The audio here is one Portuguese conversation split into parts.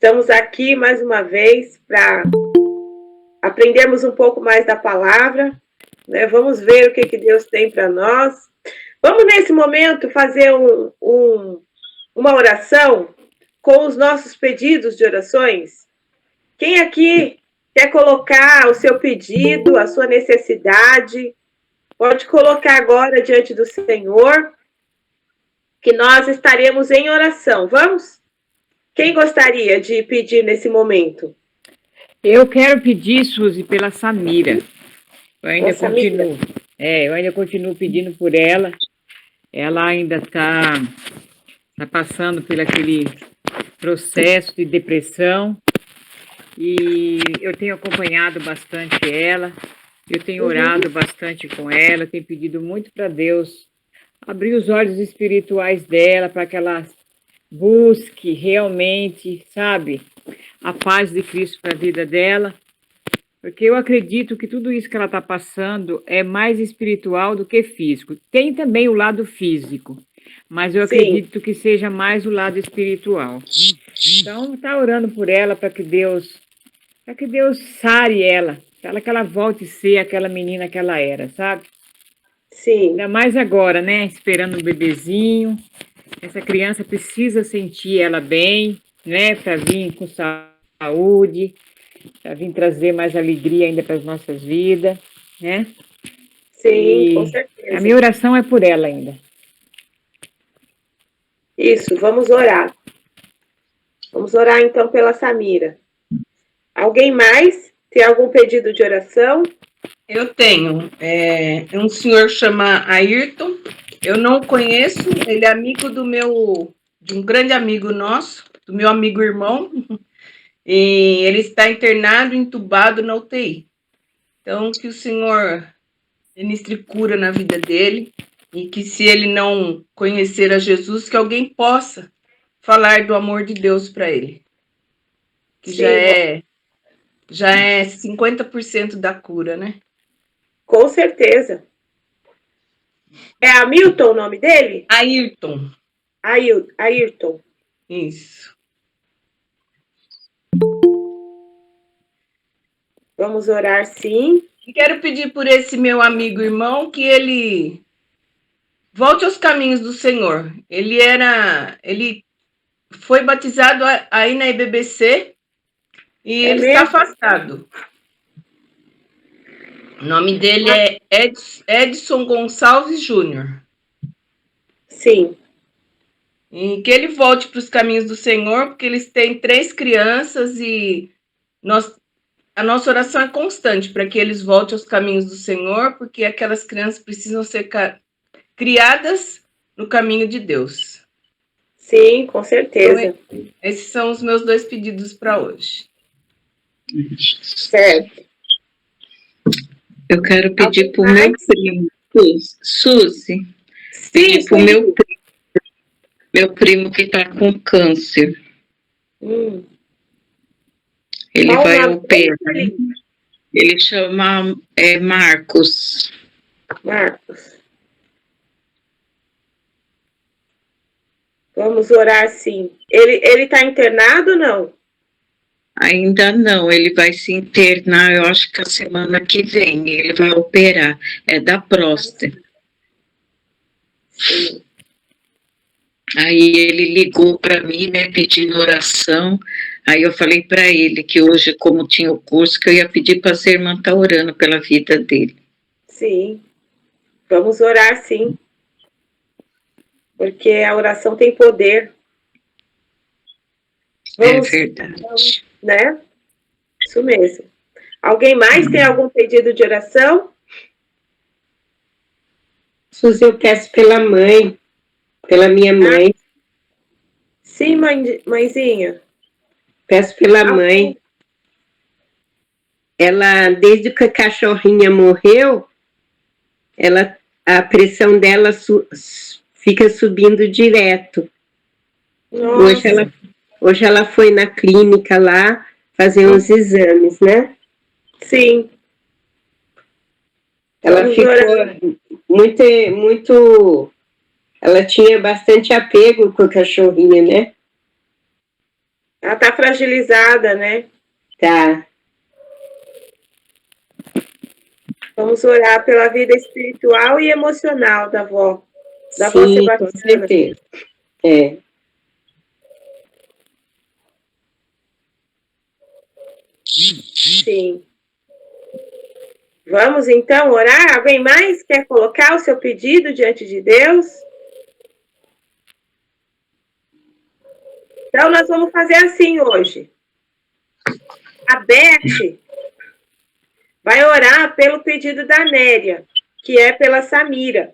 Estamos aqui mais uma vez para aprendermos um pouco mais da palavra, né? Vamos ver o que Deus tem para nós. Vamos, nesse momento, fazer uma oração com os nossos pedidos de orações? Quem aqui quer colocar o seu pedido, a sua necessidade, pode colocar agora diante do Senhor, que nós estaremos em oração. Vamos? Quem gostaria de pedir nesse momento? Eu quero pedir, Suzy, pela Samira. Eu ainda continuo pedindo por ela. Ela ainda está passando por aquele processo de depressão. E eu tenho acompanhado bastante ela. Eu tenho orado bastante com ela. Tenho pedido muito para Deus abrir os olhos espirituais dela para que ela busque realmente, sabe, a paz de Cristo para a vida dela, porque eu acredito que tudo isso que ela está passando é mais espiritual do que físico. Tem também o lado físico, mas eu acredito que seja mais o lado espiritual. Então, está orando por ela para que Deus sare ela, para que ela volte a ser aquela menina que ela era, sabe? Sim. Ainda mais agora, né? Esperando um bebezinho. Essa criança precisa sentir ela bem, né? Para vir com saúde, para vir trazer mais alegria ainda para as nossas vidas, né? Sim, com certeza. A minha oração é por ela ainda. Isso, vamos orar. Vamos orar então pela Samira. Alguém mais tem algum pedido de oração? Eu tenho. Um senhor chama Ayrton. Eu não o conheço. Ele é amigo de um grande amigo nosso, do meu amigo irmão. E ele está internado, entubado na UTI. Então, que o Senhor ministre cura na vida dele e que, se ele não conhecer a Jesus, que alguém possa falar do amor de Deus para ele. Que já é 50% da cura, né? Com certeza. É Hamilton o nome dele? Ayrton. Ayrton. Isso. Vamos orar, sim. E quero pedir por esse meu amigo irmão que ele volte aos caminhos do Senhor. Ele foi batizado aí na IBBC e ele está afastado. O nome dele é Edson Gonçalves Júnior. Sim. E que ele volte para os caminhos do Senhor, porque eles têm 3 crianças e a nossa oração é constante para que eles voltem aos caminhos do Senhor, porque aquelas crianças precisam ser criadas no caminho de Deus. Sim, com certeza. Então, esses são os meus 2 pedidos para hoje. Certo. Eu quero pedir para o meu primo, Suzy. Sim, para o meu primo que está com câncer. Ele vai operar. Ele chama Marcos. Marcos. Vamos orar, sim. Ele está internado ou não? Ainda não, ele vai se internar, eu acho que a semana que vem, ele vai operar, é da próstata. Sim. Aí ele ligou para mim, né, pedindo oração, aí eu falei para ele que hoje, como tinha o curso, que eu ia pedir para a irmã estar orando pela vida dele. Sim, vamos orar, sim, porque a oração tem poder. É verdade. Né? Isso mesmo. Alguém mais tem algum pedido de oração? Suzy, eu peço pela mãe, pela minha mãe. Sim, mãezinha. Peço pela mãe. Ela, desde que a cachorrinha morreu, a pressão dela fica subindo direto. Hoje ela foi na clínica lá fazer uns exames, né? Sim. Ela ficou muito... Ela tinha bastante apego com a cachorrinha, né? Ela está fragilizada, né? Tá. Vamos orar pela vida espiritual e emocional da avó. Da avó Sim, Sebastiana. com certeza. É. Sim. Vamos então orar? Alguém mais quer colocar o seu pedido diante de Deus? Então, nós vamos fazer assim hoje. A Beth vai orar pelo pedido da Néria, que é pela Samira,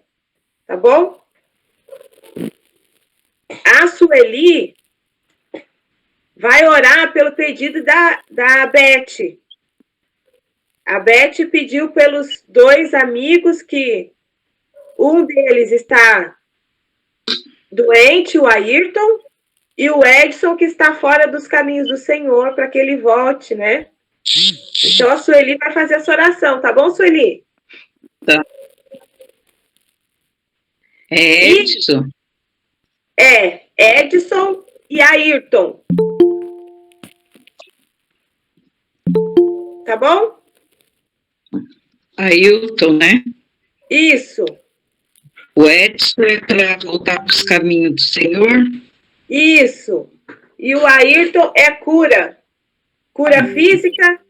tá bom? A Sueli vai orar pelo pedido da Beth. A Beth pediu pelos 2 amigos que um deles está doente, o Ayrton, e o Edson, que está fora dos caminhos do Senhor, para que ele volte, né? Então, a Sueli vai fazer essa oração, tá bom, Sueli? Tá. É Edson? Edson e Ayrton. Tá bom? Ailton, né? Isso. O Edson é para voltar para os caminhos do Senhor? Isso. E o Ayrton é cura. Cura física.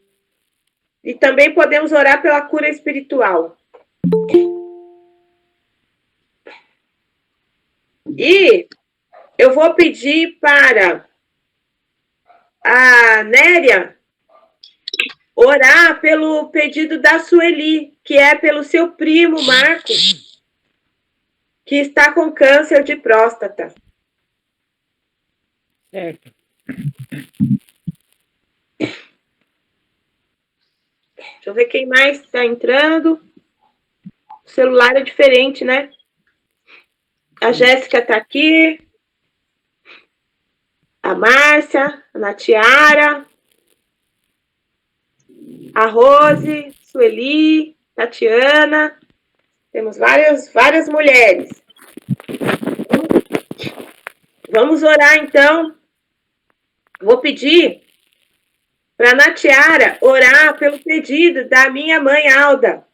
E também podemos orar pela cura espiritual. E eu vou pedir para a Néria orar pelo pedido da Sueli, que é pelo seu primo Marcos, que está com câncer de próstata. Certo. Deixa eu ver quem mais está entrando. O celular é diferente, né? A Jéssica está aqui. A Márcia, a Natiara, a Rose, Sueli, Tatiana. Temos várias mulheres. Vamos orar, então. Vou pedir para a Natiara orar pelo pedido da minha mãe Alda,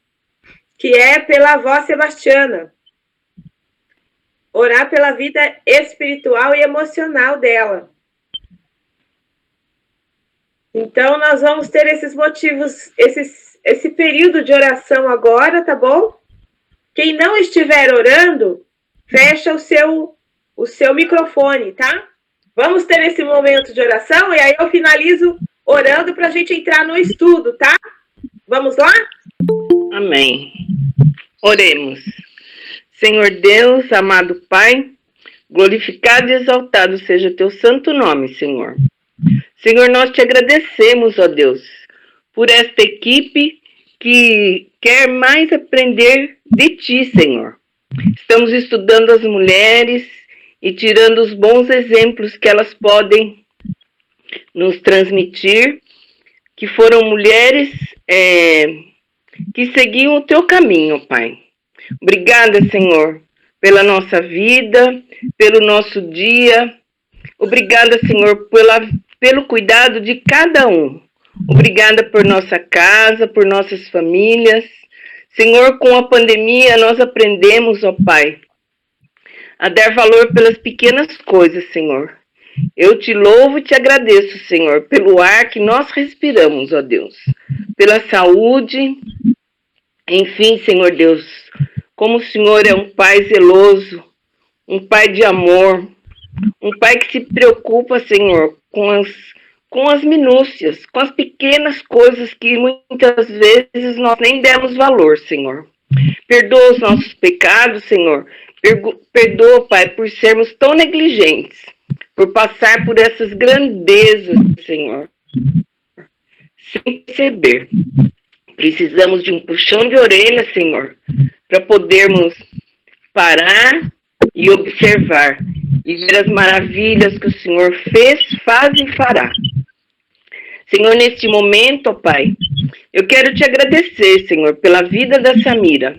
que é pela avó Sebastiana. Orar pela vida espiritual e emocional dela. Então, nós vamos ter esses motivos, esse período de oração agora, tá bom? Quem não estiver orando, fecha o seu microfone, tá? Vamos ter esse momento de oração e aí eu finalizo orando para a gente entrar no estudo, tá? Vamos lá? Amém. Oremos. Senhor Deus, amado Pai, glorificado e exaltado seja teu santo nome, Senhor. Senhor, nós te agradecemos, ó Deus, por esta equipe que quer mais aprender de ti, Senhor. Estamos estudando as mulheres e tirando os bons exemplos que elas podem nos transmitir, que foram mulheres que seguiam o teu caminho, Pai. Obrigada, Senhor, pela nossa vida, pelo nosso dia. Obrigada, Senhor, pelo cuidado de cada um. Obrigada por nossa casa, por nossas famílias. Senhor, com a pandemia, nós aprendemos, ó Pai, a dar valor pelas pequenas coisas, Senhor. Eu te louvo e te agradeço, Senhor, pelo ar que nós respiramos, ó Deus, pela saúde. Enfim, Senhor Deus, como o Senhor é um Pai zeloso, um Pai de amor, um Pai que se preocupa, Senhor, com as minúcias, com as pequenas coisas que muitas vezes nós nem demos valor, Senhor. Perdoa os nossos pecados, Senhor. Perdoa, Pai, por sermos tão negligentes, por passar por essas grandezas, Senhor, sem perceber. Precisamos de um puxão de orelha, Senhor, para podermos parar e observar e ver as maravilhas que o Senhor fez, faz e fará. Senhor, neste momento, ó Pai, eu quero te agradecer, Senhor, pela vida da Samira.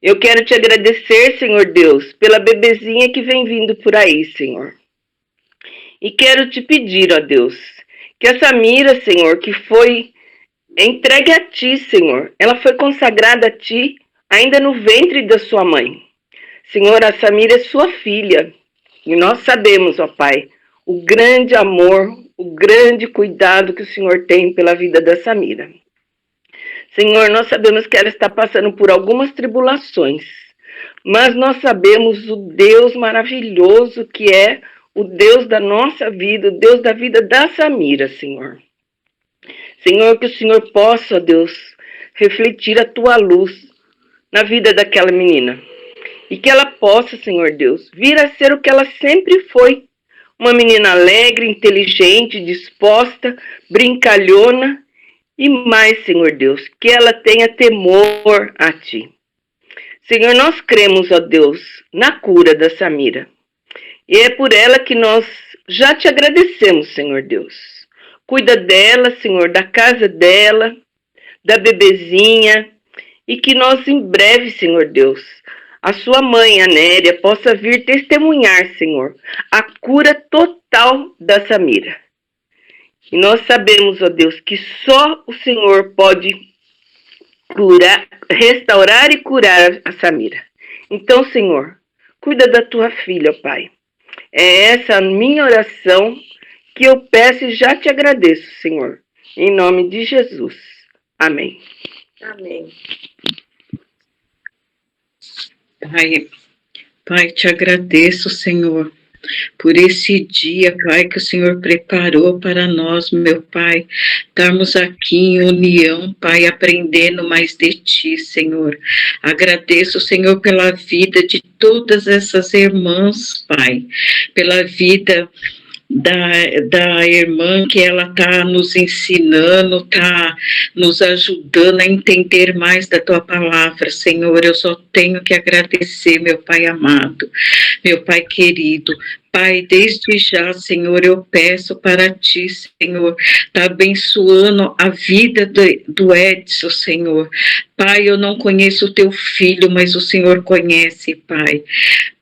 Eu quero te agradecer, Senhor Deus, pela bebezinha que vem vindo por aí, Senhor. E quero te pedir, ó Deus, que a Samira, Senhor, que foi entregue a ti, Senhor, ela foi consagrada a ti ainda no ventre da sua mãe. Senhor, a Samira é sua filha. E nós sabemos, ó Pai, o grande amor, o grande cuidado que o Senhor tem pela vida da Samira. Senhor, nós sabemos que ela está passando por algumas tribulações, mas nós sabemos o Deus maravilhoso que é o Deus da nossa vida, o Deus da vida da Samira, Senhor. Senhor, que o Senhor possa, Deus, refletir a tua luz na vida daquela menina. E que ela possa, Senhor Deus, vir a ser o que ela sempre foi. Uma menina alegre, inteligente, disposta, brincalhona. E mais, Senhor Deus, que ela tenha temor a ti. Senhor, nós cremos, ó Deus, na cura da Samira. E é por ela que nós já te agradecemos, Senhor Deus. Cuida dela, Senhor, da casa dela, da bebezinha, e que nós em breve, Senhor Deus, a sua mãe, a Néria, possa vir testemunhar, Senhor, a cura total da Samira. E nós sabemos, ó Deus, que só o Senhor pode curar, restaurar e curar a Samira. Então, Senhor, cuida da tua filha, ó Pai. É essa a minha oração que eu peço e já te agradeço, Senhor. Em nome de Jesus. Amém. Amém. Pai, te agradeço, Senhor, por esse dia, Pai, que o Senhor preparou para nós, meu Pai, estarmos aqui em união, Pai, aprendendo mais de Ti, Senhor. Agradeço, Senhor, pela vida de todas essas irmãs, Pai, pela vida da irmã que ela está nos ensinando, está nos ajudando a entender mais da Tua palavra, Senhor. Eu só tenho que agradecer, meu Pai amado, meu Pai querido. Pai, desde já, Senhor, eu peço para Ti, Senhor, tá abençoando a vida do Edson, Senhor. Pai, eu não conheço o Teu filho, mas o Senhor conhece, Pai.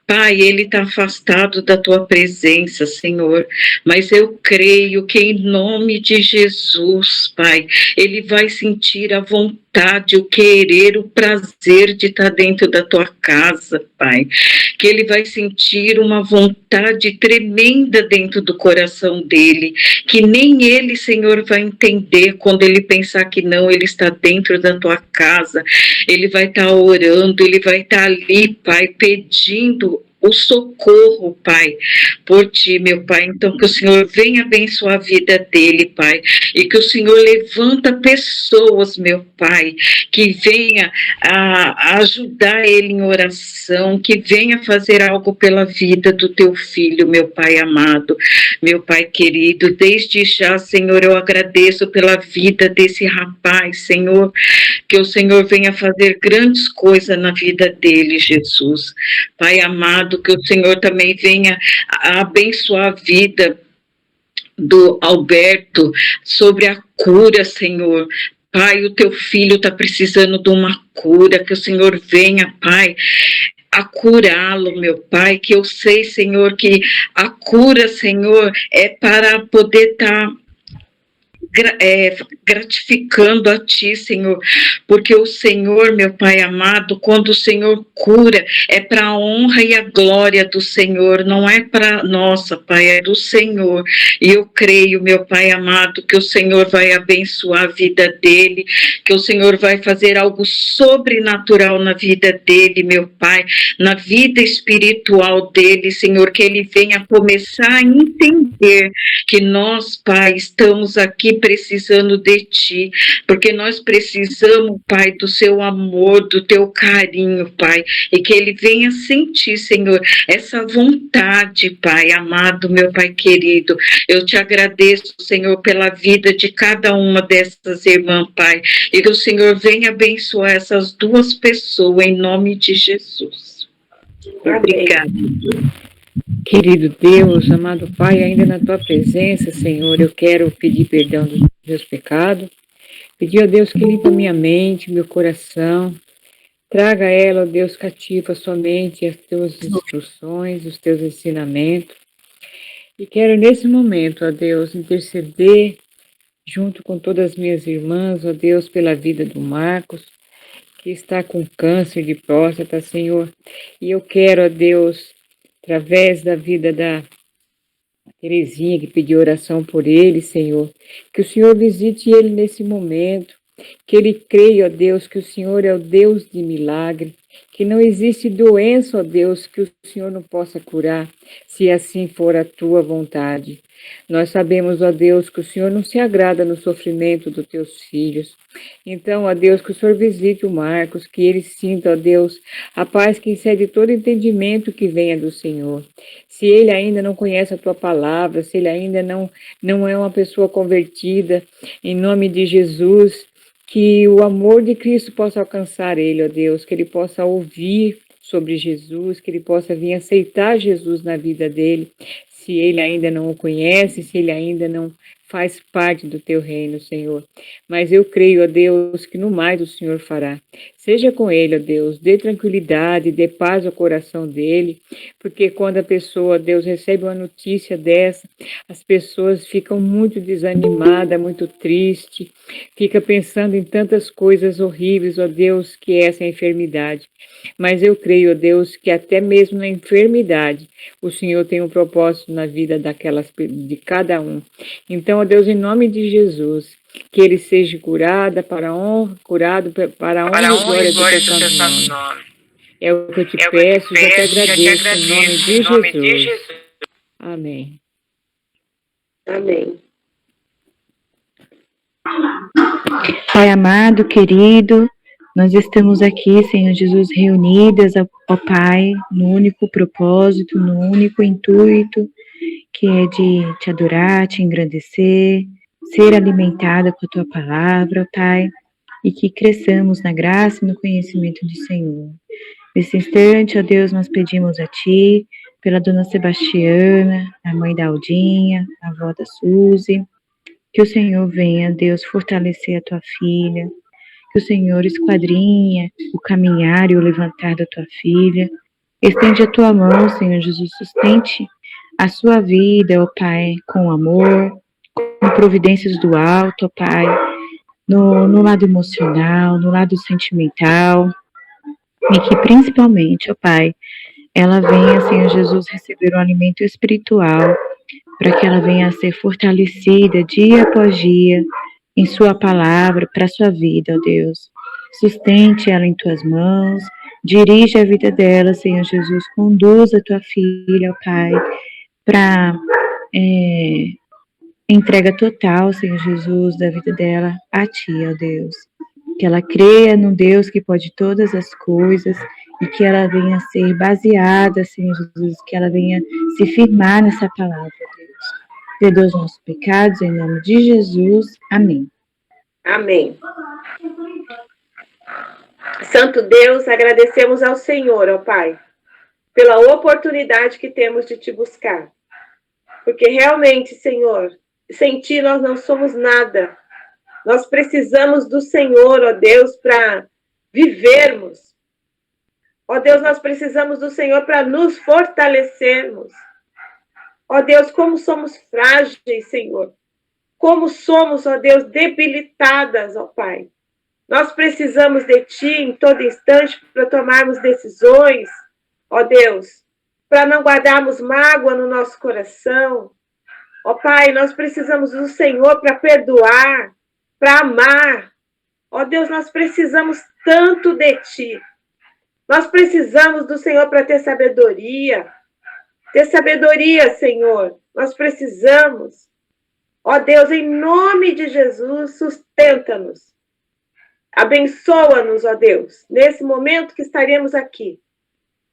Pai, ele está afastado da Tua presença, Senhor, mas eu creio que em nome de Jesus, Pai, ele vai sentir a vontade, o querer, o prazer de estar dentro da Tua casa, Pai, que ele vai sentir uma vontade tremenda dentro do coração dele, que nem ele, Senhor, vai entender quando ele pensar que não, ele está dentro da Tua casa, ele vai estar orando, ele vai estar ali, Pai, pedindo o socorro, Pai, por Ti, meu Pai. Então, que o Senhor venha abençoar a vida dele, Pai, e que o Senhor levanta pessoas, meu Pai, que venha a ajudar ele em oração, que venha fazer algo pela vida do Teu filho, meu Pai amado, meu Pai querido. Desde já, Senhor, eu agradeço pela vida desse rapaz, Senhor, que o Senhor venha fazer grandes coisas na vida dele, Jesus. Pai amado, que o Senhor também venha a abençoar a vida do Alberto sobre a cura, Senhor. Pai, o Teu filho está precisando de uma cura, que o Senhor venha, Pai, a curá-lo, meu Pai, que eu sei, Senhor, que a cura, Senhor, é para poder estar gratificando a Ti, Senhor, porque o Senhor, meu Pai amado, quando o Senhor cura, é para a honra e a glória do Senhor, não é para nossa, Pai, é do Senhor, e eu creio, meu Pai amado, que o Senhor vai abençoar a vida dele, que o Senhor vai fazer algo sobrenatural na vida dele, meu Pai, na vida espiritual dele, Senhor, que ele venha começar a entender que nós, Pai, estamos aqui precisando de Ti, porque nós precisamos, Pai, do Seu amor, do Teu carinho, Pai, e que ele venha sentir, Senhor, essa vontade, Pai, amado, meu Pai querido. Eu Te agradeço, Senhor, pela vida de cada uma dessas irmãs, Pai, e que o Senhor venha abençoar essas duas pessoas, em nome de Jesus. Obrigada. Querido Deus, amado Pai, ainda na Tua presença, Senhor, eu quero pedir perdão dos meus pecados, pedir a Deus que limpa minha mente, meu coração, traga ela, ó Deus, cativa a sua mente, as Tuas instruções, os Teus ensinamentos, E quero nesse momento, ó Deus, interceder junto com todas as minhas irmãs, ó Deus, pela vida do Marcos, que está com câncer de próstata, Senhor. E eu quero, ó Deus, através da vida da Terezinha, que pediu oração por ele, Senhor, que o Senhor visite ele nesse momento, que ele creia, ó Deus, que o Senhor é o Deus de milagre, que não existe doença, ó Deus, que o Senhor não possa curar, se assim for a tua vontade. Nós sabemos, ó Deus, que o Senhor não se agrada no sofrimento dos teus filhos. Então, ó Deus, que o Senhor visite o Marcos, que ele sinta, ó Deus, a paz que excede todo entendimento que venha do Senhor. Se ele ainda não conhece a tua palavra, se ele ainda não é uma pessoa convertida, em nome de Jesus, que o amor de Cristo possa alcançar ele, ó Deus, que ele possa ouvir sobre Jesus, que ele possa vir aceitar Jesus na vida dele, se ele ainda não o conhece, se ele ainda não faz parte do teu reino, Senhor. Mas eu creio, ó Deus, que no mais o Senhor fará. Seja com ele, ó Deus, dê tranquilidade, dê paz ao coração dele, porque quando a pessoa, Deus, recebe uma notícia dessa, as pessoas ficam muito desanimadas, muito tristes, fica pensando em tantas coisas horríveis, ó Deus, que é essa enfermidade. Mas eu creio, ó Deus, que até mesmo na enfermidade, o Senhor tem um propósito na vida de cada um. Então, ó Deus, em nome de Jesus, que ele seja curado para a honra e glória do teu santo nome. É o que eu te peço, já te agradeço, em nome de Jesus. Amém. Amém. Pai amado, querido, nós estamos aqui, Senhor Jesus, reunidas, ó Pai, no único propósito, no único intuito, que é de te adorar, te engrandecer, ser alimentada com a tua palavra, Pai, e que cresçamos na graça e no conhecimento do Senhor. Nesse instante, ó Deus, nós pedimos a Ti, pela Dona Sebastiana, a mãe da Aldinha, a avó da Suzy, que o Senhor venha, Deus, fortalecer a Tua filha, que o Senhor esquadrinha o caminhar e o levantar da Tua filha. Estende a Tua mão, Senhor Jesus, sustente a sua vida, ó Pai, com amor, com providências do alto, ó Pai, no lado emocional, no lado sentimental, e que principalmente, ó Pai, ela venha, Senhor Jesus, receber um alimento espiritual, para que ela venha a ser fortalecida dia após dia em sua palavra, para a sua vida, ó Deus. Sustente ela em tuas mãos, dirige a vida dela, Senhor Jesus, conduz a tua filha, ó Pai, para entrega total, Senhor Jesus, da vida dela a Ti, ó Deus. Que ela creia no Deus que pode todas as coisas e que ela venha a ser baseada, Senhor Jesus, que ela venha se firmar nessa palavra, Deus. Perdoa os nossos pecados, em nome de Jesus. Amém. Amém. Santo Deus, agradecemos ao Senhor, ó Pai, pela oportunidade que temos de Te buscar. Porque realmente, Senhor, sem Ti nós não somos nada. Nós precisamos do Senhor, ó Deus, para vivermos. Ó Deus, nós precisamos do Senhor para nos fortalecermos. Ó Deus, como somos frágeis, Senhor. Como somos, ó Deus, debilitadas, ó Pai. Nós precisamos de Ti em todo instante para tomarmos decisões, ó Deus, para não guardarmos mágoa no nosso coração. Ó Pai, nós precisamos do Senhor para perdoar, para amar. Ó Deus, nós precisamos tanto de Ti. Nós precisamos do Senhor para ter sabedoria. Ter sabedoria, Senhor. Nós precisamos. Ó Deus, em nome de Jesus, sustenta-nos. Abençoa-nos, ó Deus, nesse momento que estaremos aqui,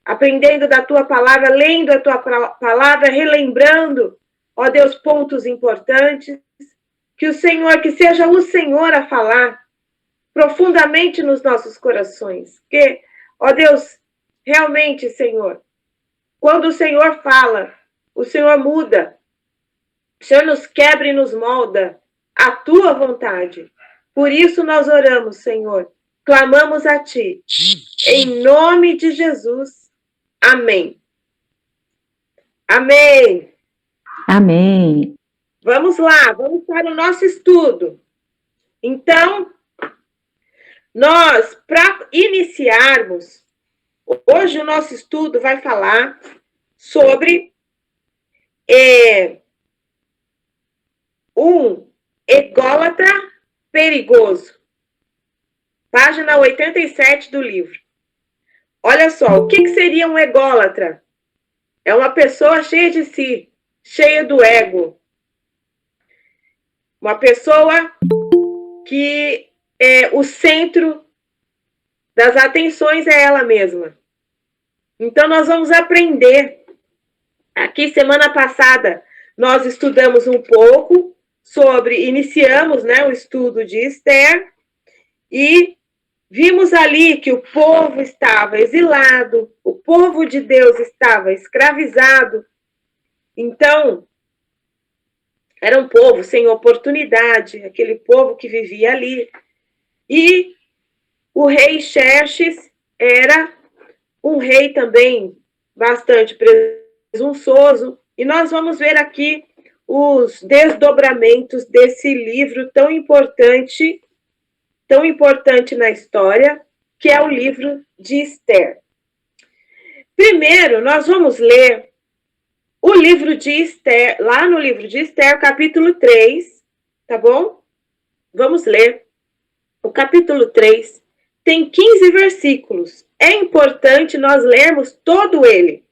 aprendendo da Tua palavra, lendo a Tua palavra, relembrando, ó Deus, pontos importantes. Que seja o Senhor a falar profundamente nos nossos corações. Porque, ó Deus, realmente, Senhor, quando o Senhor fala, o Senhor muda. O Senhor nos quebra e nos molda a Tua vontade. Por isso nós oramos, Senhor. Clamamos a Ti. Em nome de Jesus. Amém. Amém. Amém. Vamos lá, vamos para o nosso estudo. Então, nós, para iniciarmos, hoje o nosso estudo vai falar sobre um ególatra perigoso. Página 87 do livro. Olha só, o que seria um ególatra? É uma pessoa cheia de si, cheia do ego. Uma pessoa que o centro das atenções é ela mesma. Então, nós vamos aprender. Aqui, semana passada, nós estudamos um pouco iniciamos, né, o estudo de Esther, e vimos ali que o povo estava exilado, o povo de Deus estava escravizado. Então, era um povo sem oportunidade, aquele povo que vivia ali. E o rei Xerxes era um rei também bastante presunçoso. E nós vamos ver aqui os desdobramentos desse livro tão importante na história, que é o livro de Esther. Primeiro, nós vamos ler o livro de Esther, lá no livro de Esther, capítulo 3, tá bom? Vamos ler. O capítulo 3 tem 15 versículos. É importante nós lermos todo ele.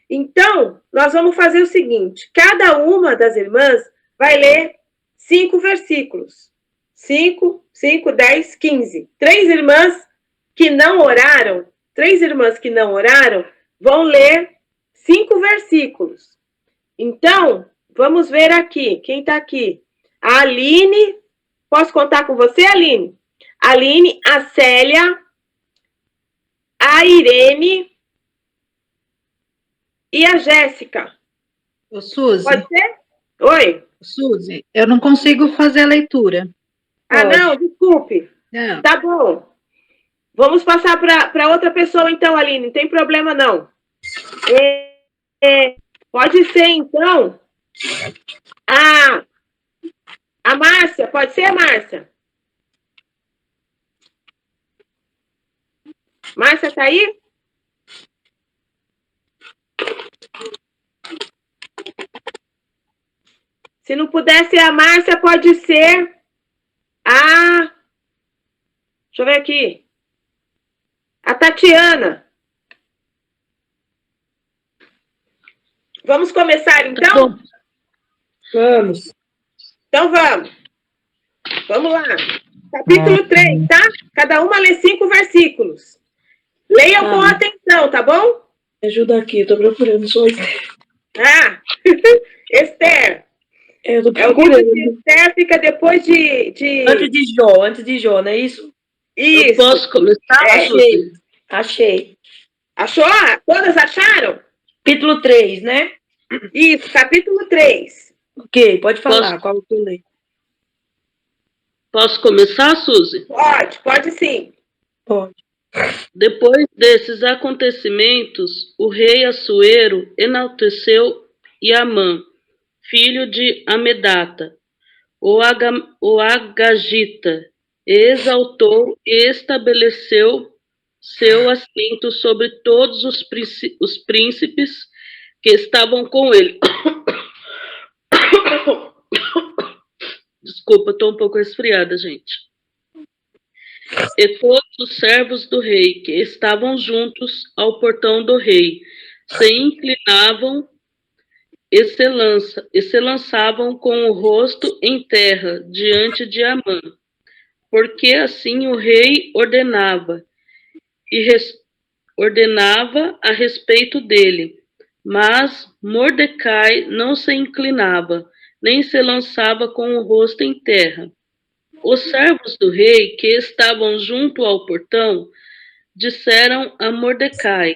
Então, nós vamos fazer o seguinte: cada uma das irmãs vai ler 5 versículos. 5, 10, 15. 3 irmãs que não oraram vão ler 5 versículos. Então, vamos ver aqui. Quem está aqui? A Aline. Posso contar com você, Aline? Aline, a Célia, a Irene e a Jéssica. Ô, Suzy. Pode ser? Oi. Suzy, eu não consigo fazer a leitura. Ah, Pode. não, desculpe. Não. Tá bom. Vamos passar para outra pessoa, então, Aline. Não tem problema, não. Pode ser, então, a Márcia. Pode ser, Márcia? Márcia tá aí? Se não puder ser a Márcia, pode ser a... Deixa eu ver aqui. A Tatiana. Vamos começar, então? Vamos. Então, vamos. Vamos lá. Capítulo 3, tá? Cada uma lê 5 versículos. Leiam com atenção, tá bom? Me ajuda aqui, eu tô procurando só Esther. Ah, Esther. Eu tô É o livro de Esther, fica depois de... Antes de Jó, não é isso? Isso. Eu posso começar? Achei. Achou? Todas acharam? Capítulo 3, né? Isso, capítulo 3. Ok, pode falar. Qual que eu leio? Posso começar, Suzy? Pode sim. Pode. Depois desses acontecimentos, o rei Assuero enalteceu Iamã, filho de Amedata, o Agagita, e exaltou e estabeleceu seu assento sobre todos os príncipes que estavam com ele. Desculpa, estou um pouco resfriada, gente. E todos os servos do rei que estavam juntos ao portão do rei se inclinavam e se lançavam com o rosto em terra diante de Amã, porque assim o rei ordenava a respeito dele. Mas Mordecai não se inclinava, nem se lançava com o rosto em terra. Os servos do rei que estavam junto ao portão disseram a Mordecai: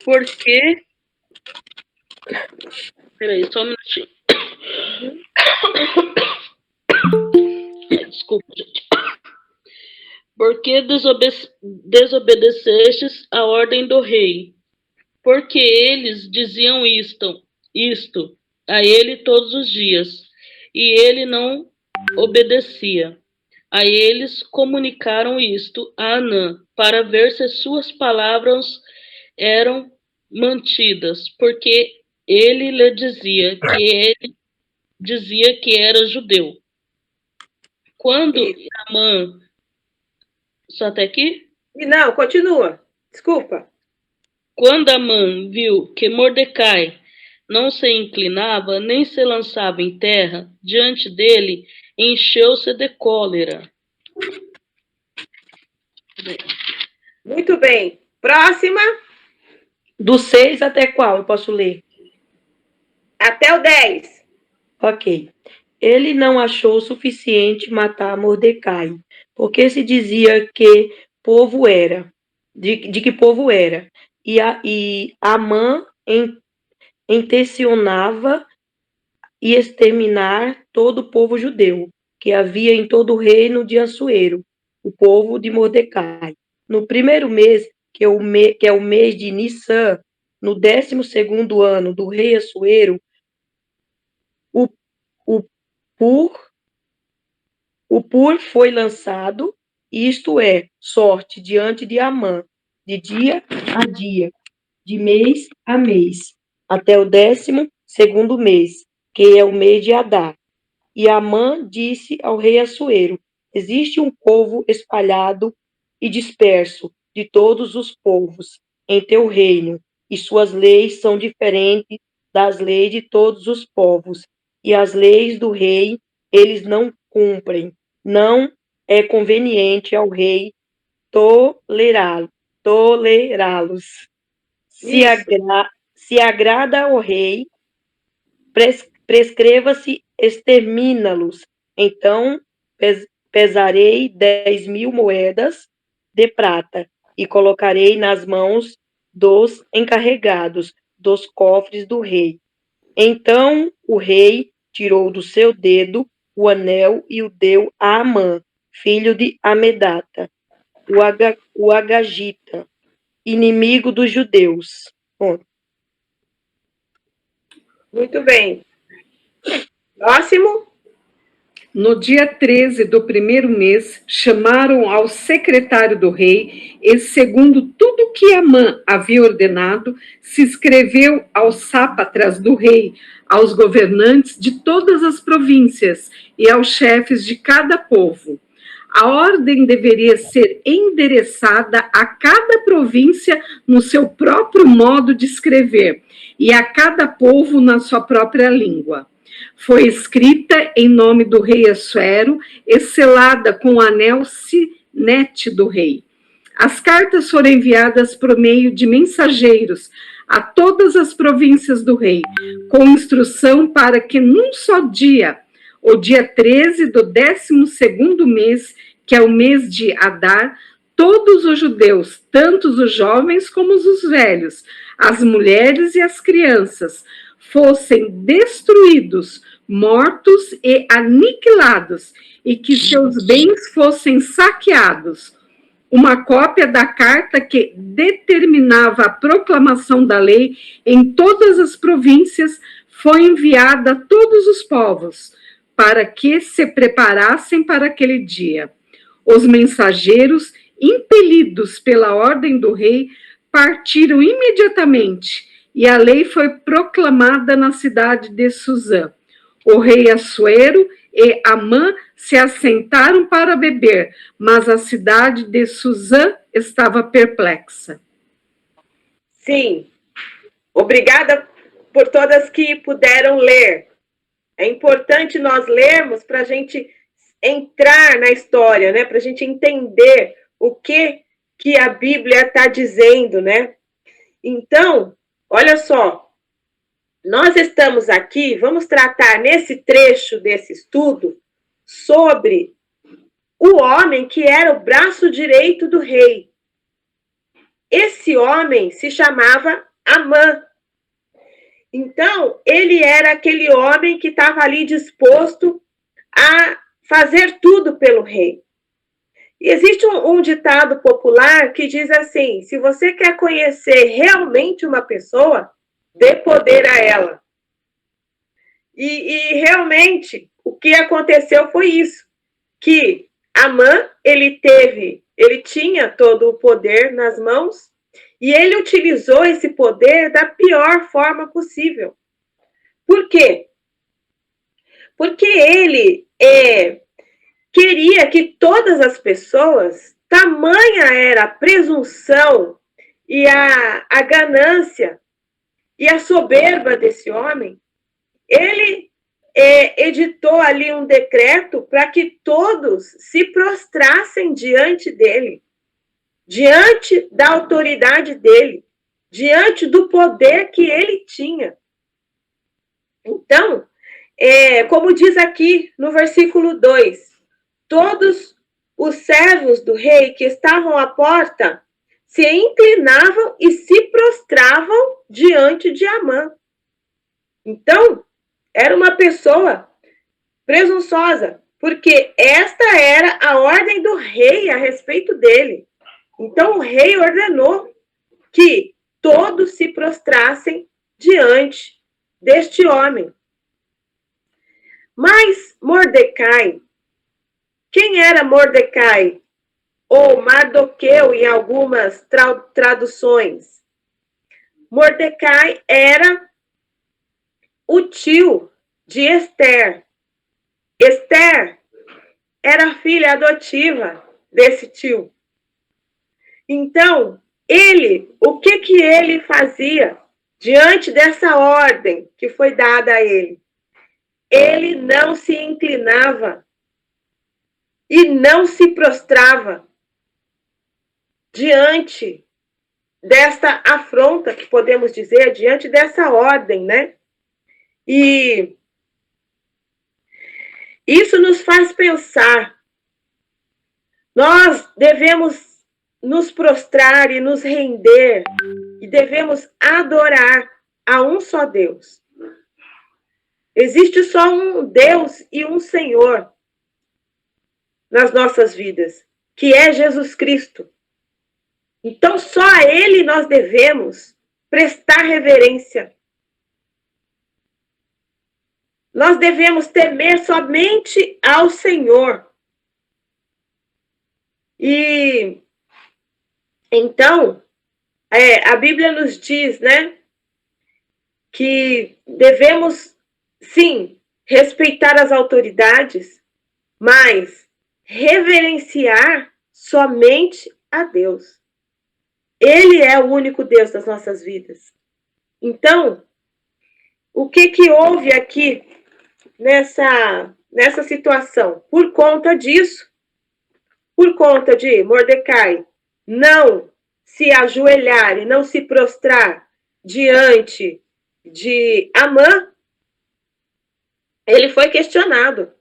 por que... Peraí, só um minutinho. Desculpa, gente. Por que desobedecestes a ordem do rei? Porque eles diziam isto: a ele todos os dias, e ele não obedecia. A eles comunicaram isto a Anã, para ver se suas palavras eram mantidas, porque ele lhe dizia que era judeu. Quando Amã... Só até aqui? Não, continua. Desculpa. Quando Amã viu que Mordecai não se inclinava, nem se lançava em terra diante dele, encheu-se de cólera. Muito bem. Próxima. Do 6 até qual eu posso ler? Até o 10. Ok. Ele não achou suficiente matar Mordecai, porque se dizia que povo era, de que povo era. E Amã intencionava exterminar todo o povo judeu, que havia em todo o reino de Assuero, o povo de Mordecai. No primeiro mês, que é o mês de Nissan, no 12º ano do rei Assuero, o Pur foi lançado, isto é, sorte diante de Amã, de dia a dia, de mês a mês, até o 12º mês, que é o mês de Adar. E Amã disse ao rei Assuero: existe um povo espalhado e disperso de todos os povos em teu reino, e suas leis são diferentes das leis de todos os povos, e as leis do rei eles não cumprem. Não é conveniente ao rei tolerá-los. Se agrada ao rei, prescreva-se extermina-los. Então pesarei 10.000 moedas de prata e colocarei nas mãos dos encarregados dos cofres do rei. Então o rei tirou do seu dedo o anel e o deu a Amã, filho de Amedata, o Agagita, inimigo dos judeus. Muito bem. Próximo. No dia 13 do primeiro mês, chamaram ao secretário do rei, e, segundo tudo que Amã havia ordenado, se escreveu aos sátrapas do rei, aos governantes de todas as províncias e aos chefes de cada povo. A ordem deveria ser endereçada a cada província no seu próprio modo de escrever, e a cada povo na sua própria língua. Foi escrita em nome do rei Assuero e selada com o anel sinete do rei. As cartas foram enviadas por meio de mensageiros a todas as províncias do rei, com instrução para que num só dia, o dia 13 do 12º mês, que é o mês de Adar, todos os judeus, tanto os jovens como os velhos, as mulheres e as crianças, fossem destruídos, mortos e aniquilados, e que seus bens fossem saqueados. Uma cópia da carta que determinava a proclamação da lei em todas as províncias foi enviada a todos os povos, para que se preparassem para aquele dia. Os mensageiros, impelidos pela ordem do rei, partiram imediatamente, e a lei foi proclamada na cidade de Suzã. O rei Assuero e Amã se assentaram para beber, mas a cidade de Suzã estava perplexa. Sim. Obrigada por todas que puderam ler. É importante nós lermos para a gente entrar na história, né? Para a gente entender o que a Bíblia está dizendo, né? Então, olha só, nós estamos aqui, vamos tratar nesse trecho desse estudo sobre o homem que era o braço direito do rei. Esse homem se chamava Amã. Então, ele era aquele homem que estava ali disposto a fazer tudo pelo rei. E existe um ditado popular que diz assim: se você quer conhecer realmente uma pessoa, dê poder a ela. E realmente, o que aconteceu foi isso, que Amã, ele tinha todo o poder nas mãos, e ele utilizou esse poder da pior forma possível. Por quê? Porque ele queria que todas as pessoas, tamanha era a presunção e a ganância e a soberba desse homem, ele editou ali um decreto para que todos se prostrassem diante dele, diante da autoridade dele, diante do poder que ele tinha. Então, como diz aqui no versículo 2, todos os servos do rei que estavam à porta se inclinavam e se prostravam diante de Amã. Então, era uma pessoa presunçosa, porque esta era a ordem do rei a respeito dele. Então, o rei ordenou que todos se prostrassem diante deste homem. Mas Mordecai, quem era Mordecai? Ou Mardoqueu em algumas traduções. Mordecai era o tio de Esther. Esther era filha adotiva desse tio. Então, o que ele fazia diante dessa ordem que foi dada a ele? Ele não se inclinava e não se prostrava diante desta afronta, que podemos dizer, diante dessa ordem, né? E isso nos faz pensar. Nós devemos nos prostrar e nos render e devemos adorar a um só Deus. Existe só um Deus e um Senhor nas nossas vidas, que é Jesus Cristo. Então, só a Ele nós devemos prestar reverência. Nós devemos temer somente ao Senhor. E então, a Bíblia nos diz, né, que devemos, sim, respeitar as autoridades, mas reverenciar somente a Deus. Ele é o único Deus das nossas vidas. Então, o que houve aqui nessa situação? Por conta disso, por conta de Mordecai não se ajoelhar e não se prostrar diante de Amã, ele foi questionado.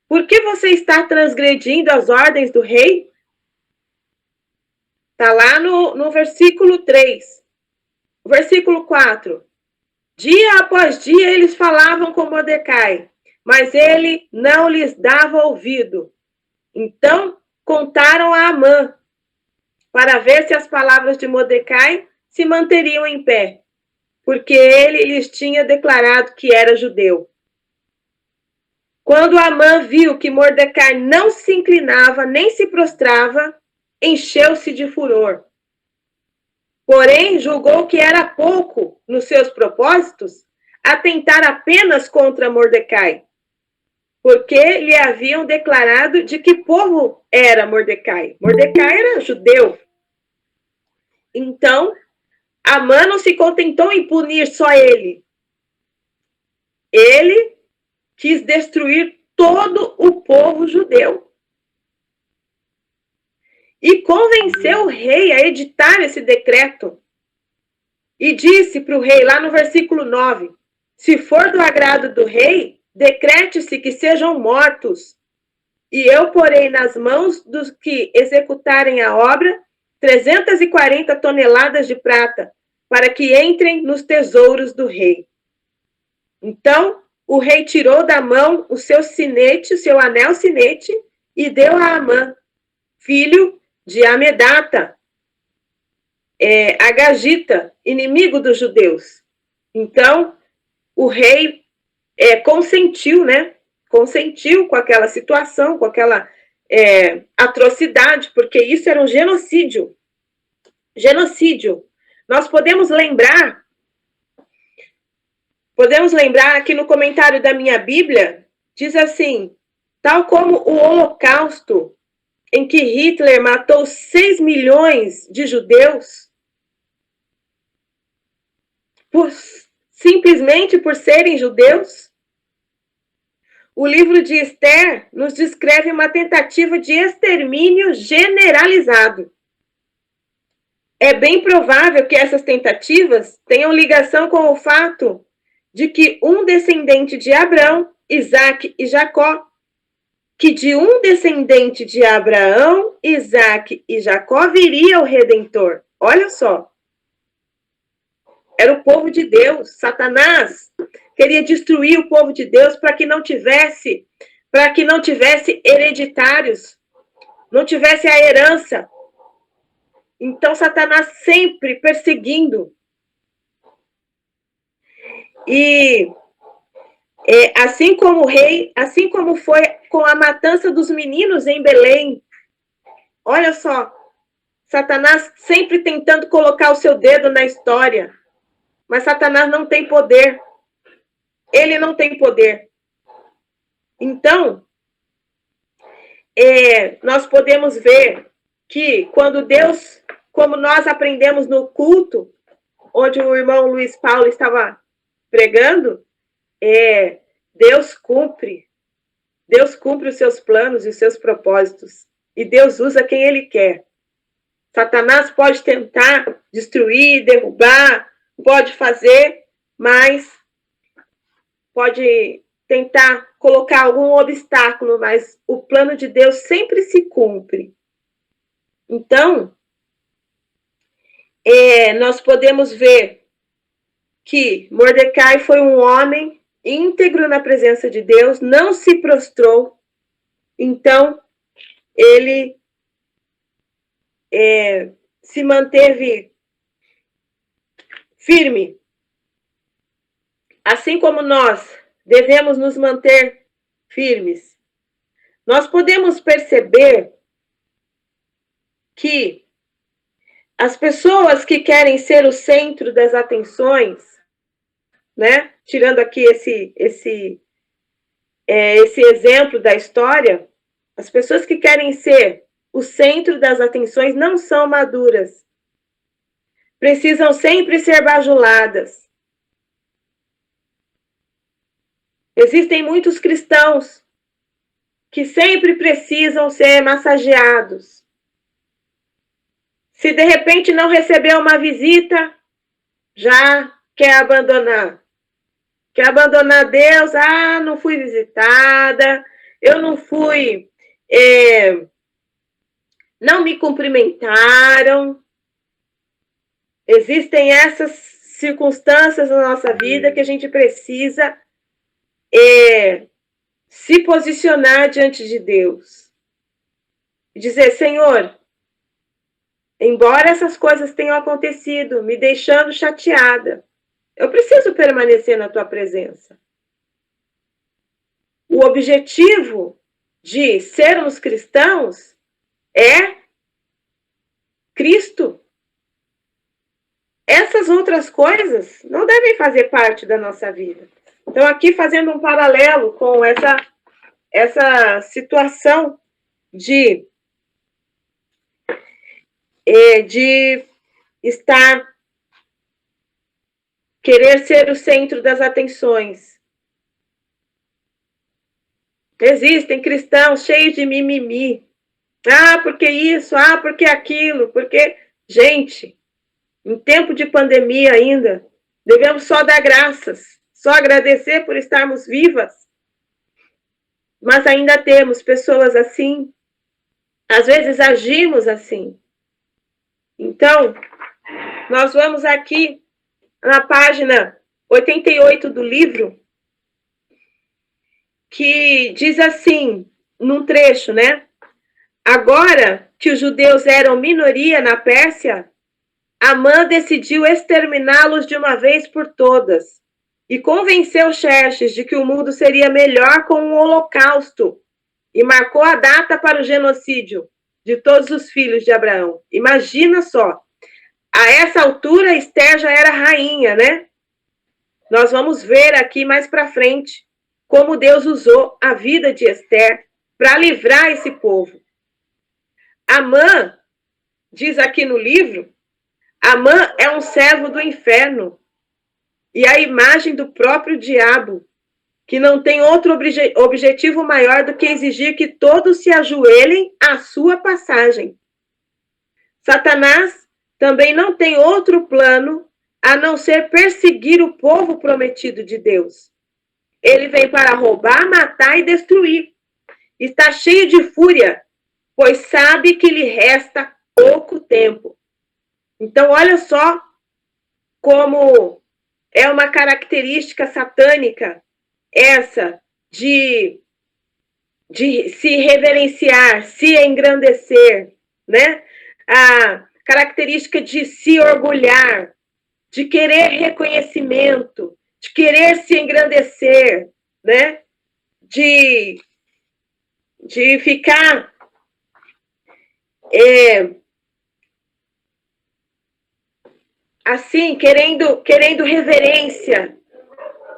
Por que você está transgredindo as ordens do rei? Está lá no versículo 3. O versículo 4. Dia após dia eles falavam com Mordecai, mas ele não lhes dava ouvido. Então contaram a Amã, para ver se as palavras de Mordecai se manteriam em pé, porque ele lhes tinha declarado que era judeu. Quando Amã viu que Mordecai não se inclinava nem se prostrava, encheu-se de furor. Porém, julgou que era pouco nos seus propósitos atentar apenas contra Mordecai, porque lhe haviam declarado de que povo era Mordecai. Mordecai era judeu. Então, Amã não se contentou em punir só ele. Ele quis destruir todo o povo judeu. E convenceu o rei a editar esse decreto. E disse para o rei, lá no versículo 9, se for do agrado do rei, decrete-se que sejam mortos, e eu porei nas mãos dos que executarem a obra 340 toneladas de prata, para que entrem nos tesouros do rei. Então, o rei tirou da mão o seu sinete, o seu anel sinete, e deu a Amã, filho de Amedata, Agagita, inimigo dos judeus. Então, o rei consentiu, né? Consentiu com aquela situação, com aquela atrocidade, porque isso era um genocídio. Genocídio. Nós podemos lembrar aqui no comentário da minha Bíblia, diz assim, tal como o Holocausto, em que Hitler matou 6 milhões de judeus, simplesmente por serem judeus, o livro de Esther nos descreve uma tentativa de extermínio generalizado. É bem provável que essas tentativas tenham ligação com o fato de que um descendente de Abraão, Isaac e Jacó, que de um descendente de Abraão, Isaac e Jacó viria o Redentor. Olha só. Era o povo de Deus. Satanás queria destruir o povo de Deus para que não tivesse hereditários, não tivesse a herança. Então, Satanás sempre perseguindo. E assim como o rei, assim como foi com a matança dos meninos em Belém, olha só, Satanás sempre tentando colocar o seu dedo na história, mas Satanás não tem poder. Ele não tem poder. Então, nós podemos ver que quando Deus, como nós aprendemos no culto, onde o irmão Luiz Paulo estava pregando, Deus cumpre os seus planos e os seus propósitos. E Deus usa quem Ele quer. Satanás pode tentar destruir, derrubar, pode fazer, mas pode tentar colocar algum obstáculo, mas o plano de Deus sempre se cumpre. Então, nós podemos ver que Mordecai foi um homem íntegro na presença de Deus, não se prostrou, então ele se manteve firme. Assim como nós devemos nos manter firmes, nós podemos perceber que as pessoas que querem ser o centro das atenções, né? Tirando aqui esse exemplo da história, as pessoas que querem ser o centro das atenções não são maduras. Precisam sempre ser bajuladas. Existem muitos cristãos que sempre precisam ser massageados. Se de repente não recebeu uma visita, já quer abandonar. Quer abandonar Deus? Ah, não fui visitada, eu não fui, não me cumprimentaram. Existem essas circunstâncias na nossa vida que a gente precisa se posicionar diante de Deus. E dizer, Senhor, embora essas coisas tenham acontecido, me deixando chateada, eu preciso permanecer na tua presença. O objetivo de sermos cristãos é Cristo. Essas outras coisas não devem fazer parte da nossa vida. Então, aqui fazendo um paralelo com essa situação de querer ser o centro das atenções. Existem cristãos cheios de mimimi. Ah, porque isso? Ah, porque aquilo? Porque... Gente, em tempo de pandemia ainda, devemos só dar graças, só agradecer por estarmos vivas. Mas ainda temos pessoas assim. Às vezes agimos assim. Então, nós vamos aqui na página 88 do livro, que diz assim, num trecho, né? Agora que os judeus eram minoria na Pérsia, Amã decidiu exterminá-los de uma vez por todas. e convenceu Xerxes de que o mundo seria melhor com um holocausto e marcou a data para o genocídio de todos os filhos de Abraão. Imagina só, a essa altura Esther já era rainha, né? Nós vamos ver aqui mais para frente como Deus usou a vida de Esther para livrar esse povo. Amã, diz aqui no livro, Amã é um servo do inferno e a imagem do próprio diabo, que não tem outro objetivo maior do que exigir que todos se ajoelhem à sua passagem. Satanás também não tem outro plano a não ser perseguir o povo prometido de Deus. Ele vem para roubar, matar e destruir. Está cheio de fúria, pois sabe que lhe resta pouco tempo. Então, olha só como é uma característica satânica essa de se reverenciar, se engrandecer, né? A característica de se orgulhar, de querer reconhecimento, de querer se engrandecer, né? De ficar assim, querendo reverência.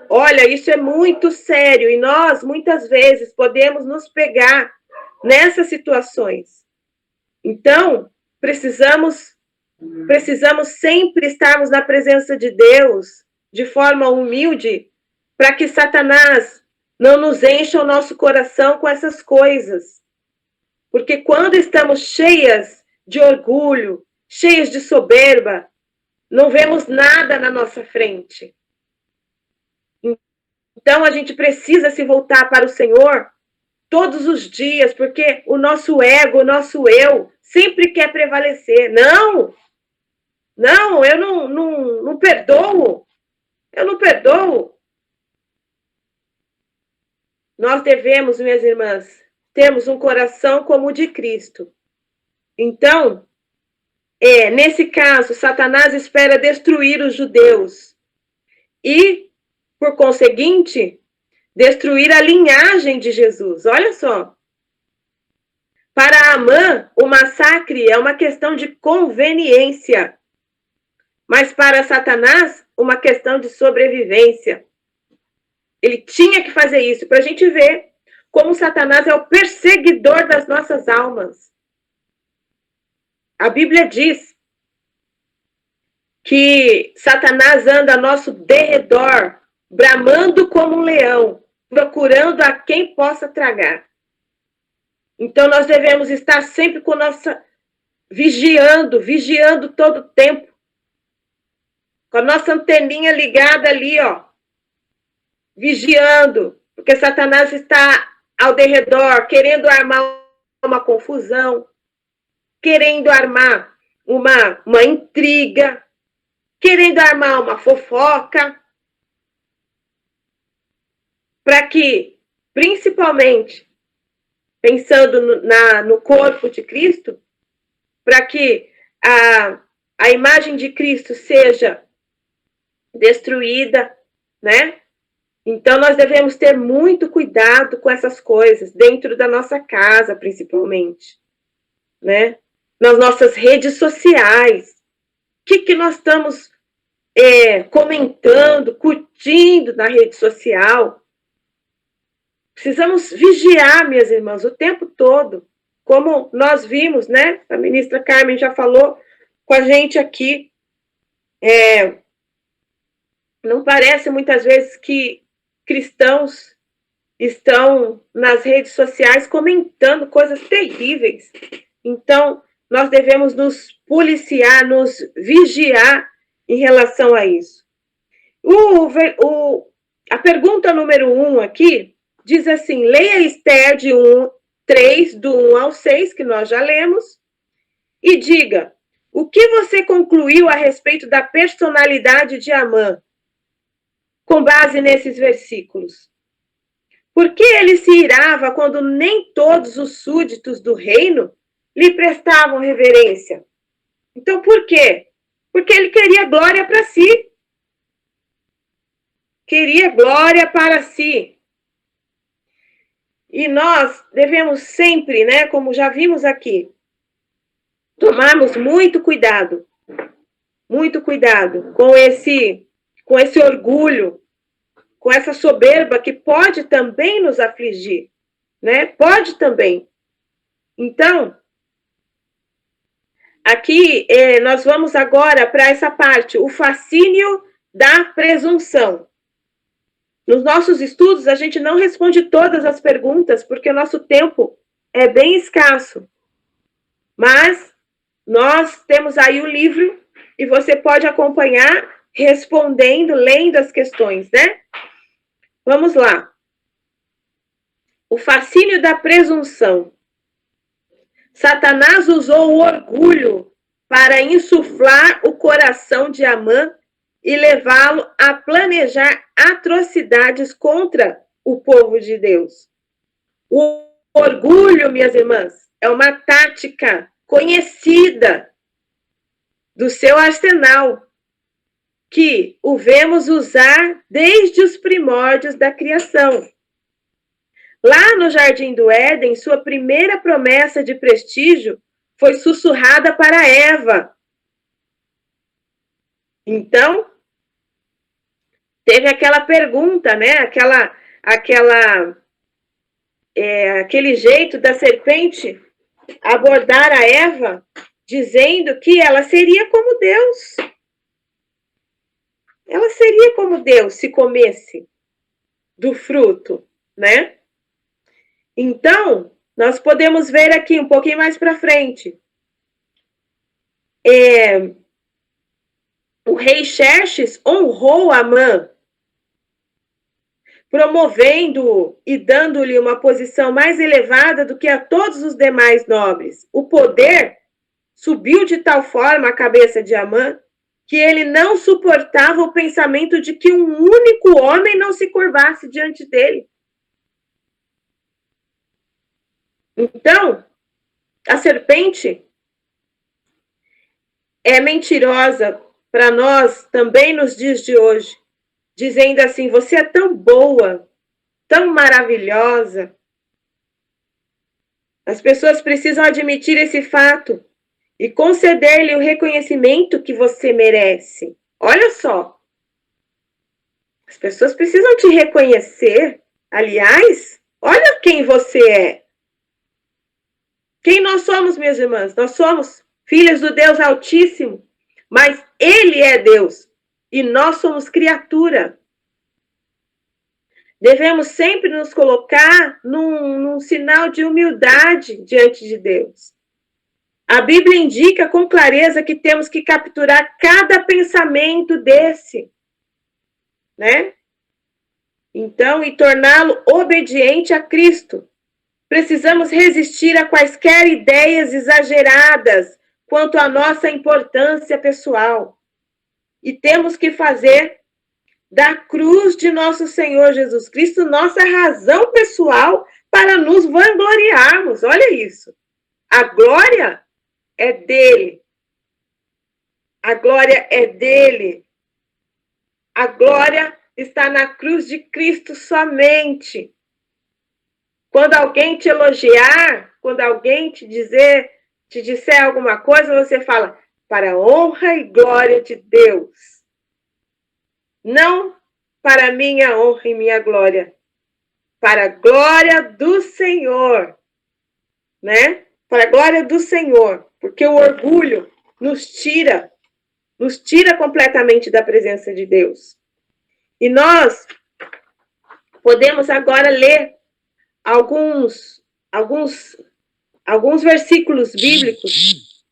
Olha, isso é muito sério e nós, muitas vezes, podemos nos pegar nessas situações. Então, precisamos sempre estarmos na presença de Deus, de forma humilde, para que Satanás não nos encha o nosso coração com essas coisas. Porque quando estamos cheias de orgulho, cheias de soberba, não vemos nada na nossa frente. Então, a gente precisa se voltar para o Senhor todos os dias, porque o nosso ego, o nosso eu, sempre quer prevalecer. Não, eu não perdoo. Eu não perdoo. Nós devemos, minhas irmãs, termos um coração como o de Cristo. Então, nesse caso, Satanás espera destruir os judeus e, por conseguinte, destruir a linhagem de Jesus. Olha só. Para Amã, o massacre é uma questão de conveniência, mas para Satanás, uma questão de sobrevivência. Ele tinha que fazer isso para a gente ver como Satanás é o perseguidor das nossas almas. A Bíblia diz que Satanás anda ao nosso derredor, bramando como um leão, procurando a quem possa tragar. Então, nós devemos estar sempre com nossa... vigiando todo o tempo. Com a nossa anteninha ligada ali, ó. Vigiando, porque Satanás está ao derredor, querendo armar uma confusão, querendo armar uma intriga, querendo armar uma fofoca, para que, principalmente, pensando no corpo de Cristo, para que a imagem de Cristo seja destruída, né? Então, nós devemos ter muito cuidado com essas coisas, dentro da nossa casa, principalmente, né? Nas nossas redes sociais. O que nós estamos comentando, curtindo na rede social? Precisamos vigiar, minhas irmãs, o tempo todo. Como nós vimos, né? A ministra Carmen já falou com a gente aqui. Não parece, muitas vezes, que cristãos estão nas redes sociais comentando coisas terríveis. Então, nós devemos nos policiar, nos vigiar em relação a isso. A pergunta número 1 aqui diz assim: leia Esther 3, do 1 ao 6, que nós já lemos, e diga, o que você concluiu a respeito da personalidade de Amã, com base nesses versículos? Por que ele se irava quando nem todos os súditos do reino lhe prestavam reverência? Então, por quê? Porque ele queria glória para si. queria glória para si. E nós devemos sempre, né, como já vimos aqui, tomarmos muito cuidado com esse orgulho, com essa soberba que pode também nos afligir, né? Pode também. Então, aqui nós vamos agora para essa parte, o fascínio da presunção. Nos nossos estudos, a gente não responde todas as perguntas, porque o nosso tempo é bem escasso. Mas nós temos aí o livro e você pode acompanhar respondendo, lendo as questões, né? Vamos lá. O fascínio da presunção. Satanás usou o orgulho para insuflar o coração de Amã e levá-lo a planejar atrocidades contra o povo de Deus. O orgulho, minhas irmãs, é uma tática conhecida do seu arsenal, que o vemos usar desde os primórdios da criação. Lá no Jardim do Éden, sua primeira promessa de prestígio foi sussurrada para Eva. Então, teve aquela pergunta, né? Aquele jeito da serpente abordar a Eva, dizendo que ela seria como Deus. Ela seria como Deus se comesse do fruto, né? Então, nós podemos ver aqui um pouquinho mais para frente. O rei Xerxes honrou Amã, promovendo e dando-lhe uma posição mais elevada do que a todos os demais nobres. O poder subiu de tal forma à cabeça de Amã que ele não suportava o pensamento de que um único homem não se curvasse diante dele. Então, a serpente é mentirosa para nós também nos dias de hoje, dizendo assim: você é tão boa, tão maravilhosa. As pessoas precisam admitir esse fato e conceder-lhe o reconhecimento que você merece. Olha só. As pessoas precisam te reconhecer. Aliás, olha quem você é. Quem nós somos, minhas irmãs? Nós somos filhos do Deus Altíssimo, mas Ele é Deus e nós somos criatura. Devemos sempre nos colocar num sinal de humildade diante de Deus. A Bíblia indica com clareza que temos que capturar cada pensamento desse, né? Então, e torná-lo obediente a Cristo. Precisamos resistir a quaisquer ideias exageradas quanto à nossa importância pessoal. E temos que fazer da cruz de nosso Senhor Jesus Cristo nossa razão pessoal para nos vangloriarmos. Olha isso. A glória é dele. A glória é dele. A glória está na cruz de Cristo somente. Quando alguém te elogiar, quando alguém te disser alguma coisa, você fala: para a honra e glória de Deus. Não para minha honra e minha glória. Para a glória do Senhor. Né? Para a glória do Senhor. Porque o orgulho nos tira completamente da presença de Deus. E nós podemos agora ler alguns versículos bíblicos.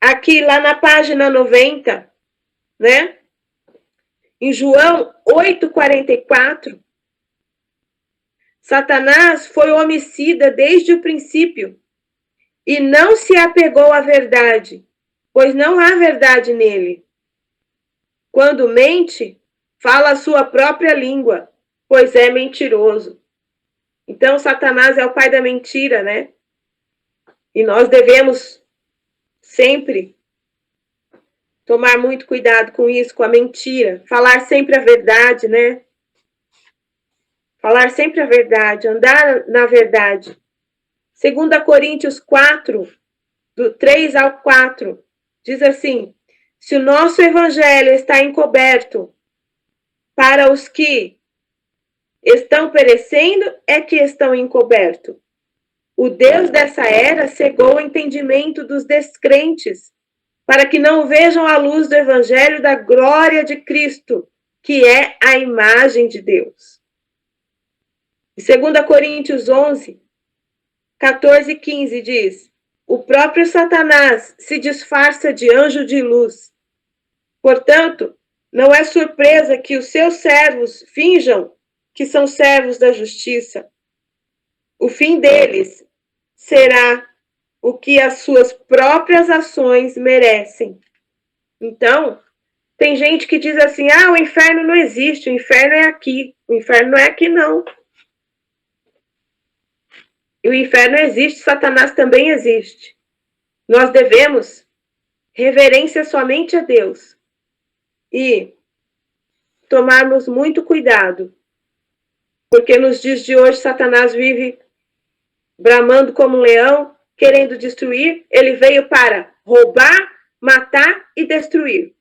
Aqui, lá na página 90, né? Em João 8,44, Satanás foi homicida desde o princípio e não se apegou à verdade, pois não há verdade nele. Quando mente, fala a sua própria língua, pois é mentiroso. Então, Satanás é o pai da mentira, né? E nós devemos sempre Tomar muito cuidado com isso, com a mentira. Falar sempre a verdade, né? Falar sempre a verdade, andar na verdade. 2 Coríntios 4, do 3 ao 4, diz assim: se o nosso evangelho está encoberto para os que estão perecendo, é que estão encobertos. O Deus dessa era cegou o entendimento dos descrentes, para que não vejam a luz do evangelho da glória de Cristo, que é a imagem de Deus. E 2 Coríntios 11, 14 e 15 diz: o próprio Satanás se disfarça de anjo de luz. Portanto, não é surpresa que os seus servos finjam que são servos da justiça. O fim deles será o que as suas próprias ações merecem. Então, tem gente que diz assim: o inferno não existe, o inferno é aqui. O inferno não é aqui, não. E o inferno existe, Satanás também existe. Nós devemos reverência somente a Deus e tomarmos muito cuidado, porque nos dias de hoje Satanás vive bramando como um leão, querendo destruir. Ele veio para roubar, matar e destruir.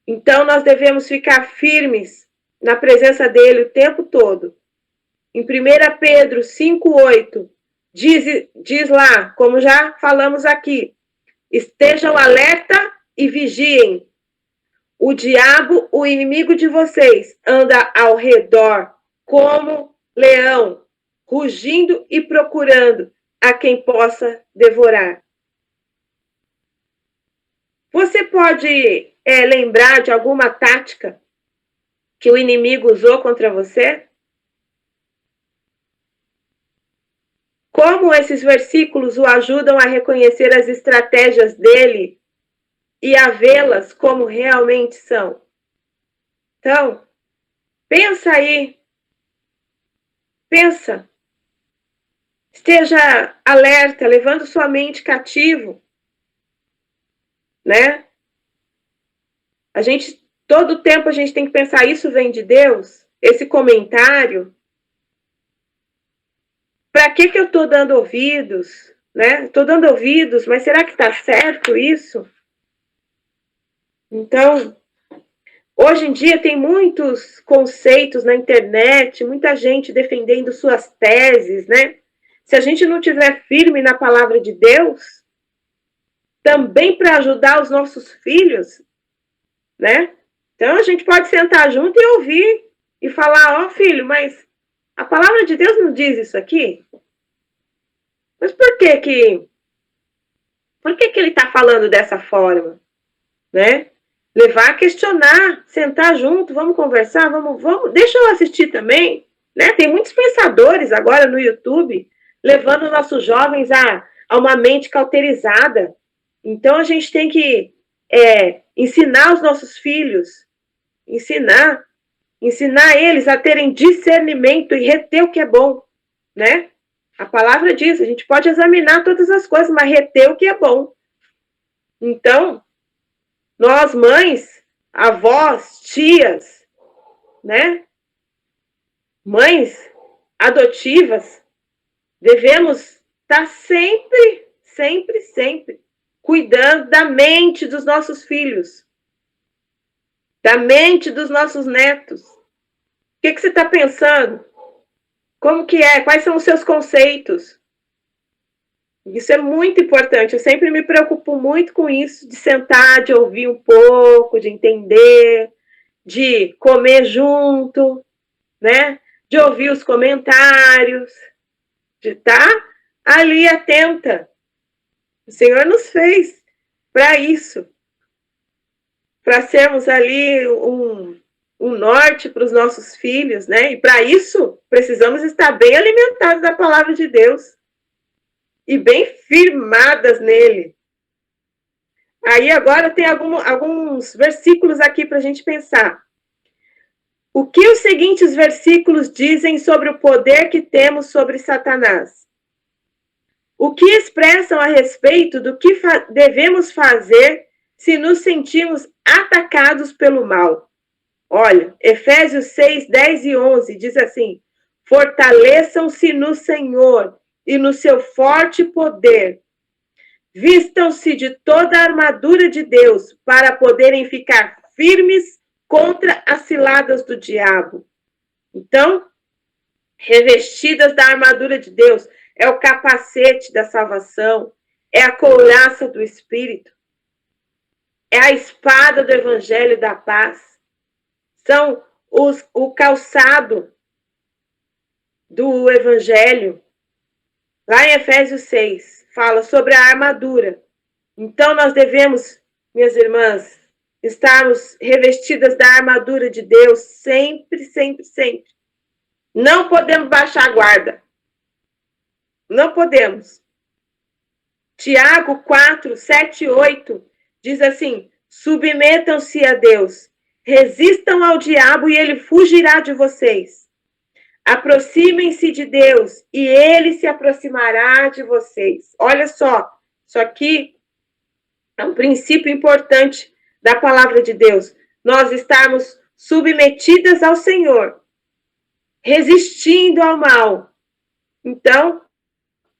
Então nós devemos ficar firmes na presença dele o tempo todo. Em 1 Pedro 5,8, diz lá, como já falamos aqui: estejam alerta e vigiem. O diabo, o inimigo de vocês, anda ao redor como leão, rugindo e procurando a quem possa devorar. Você pode lembrar de alguma tática que o inimigo usou contra você? Como esses versículos o ajudam a reconhecer as estratégias dele e a vê-las como realmente são? Então, pensa aí. Pensa. Esteja alerta, levando sua mente cativo, né? Todo tempo a gente tem que pensar: isso vem de Deus? Esse comentário? Para que eu estou dando ouvidos? Né? Estou dando ouvidos, mas será que está certo isso? Então, hoje em dia tem muitos conceitos na internet, muita gente defendendo suas teses, né? Se a gente não estiver firme na palavra de Deus, também para ajudar os nossos filhos, né? Então a gente pode sentar junto e ouvir e falar: filho, mas a palavra de Deus não diz isso aqui? Mas por que ele está falando dessa forma? Né? Levar a questionar, sentar junto, vamos conversar, vamos, deixa eu assistir também. Né? Tem muitos pensadores agora no YouTube levando nossos jovens a uma mente cauterizada. Então a gente tem que ensinar os nossos filhos, ensinar eles a terem discernimento e reter o que é bom, né? A palavra diz: a gente pode examinar todas as coisas, mas reter o que é bom. Então, nós mães, avós, tias, né? Mães adotivas, devemos estar sempre cuidando da mente dos nossos filhos, da mente dos nossos netos. O que você está pensando? Como que é? Quais são os seus conceitos? Isso é muito importante. Eu sempre me preocupo muito com isso, de sentar, de ouvir um pouco, de entender, de comer junto, né? De ouvir os comentários, de estar ali atenta. O Senhor nos fez para isso, para sermos ali um norte para os nossos filhos, né? E para isso, precisamos estar bem alimentados da palavra de Deus e bem firmadas nele. Aí agora tem alguns versículos aqui para a gente pensar. O que os seguintes versículos dizem sobre o poder que temos sobre Satanás? O que expressam a respeito do que devemos fazer se nos sentirmos atacados pelo mal. Olha, Efésios 6, 10 e 11 diz assim: fortaleçam-se no Senhor e no seu forte poder. Vistam-se de toda a armadura de Deus para poderem ficar firmes contra as ciladas do diabo. Então, revestidas da armadura de Deus, é o capacete da salvação, é a couraça do Espírito, é a espada do Evangelho da paz, são o calçado do Evangelho. Lá em Efésios 6, fala sobre a armadura. Então, nós devemos, minhas irmãs, estarmos revestidas da armadura de Deus sempre, sempre, sempre. Não podemos baixar a guarda. Não podemos. Tiago 4, 7 e 8 diz assim: submetam-se a Deus, resistam ao diabo e ele fugirá de vocês. Aproximem-se de Deus e ele se aproximará de vocês. Olha só, isso aqui é um princípio importante da palavra de Deus. Nós estarmos submetidas ao Senhor, resistindo ao mal. Então,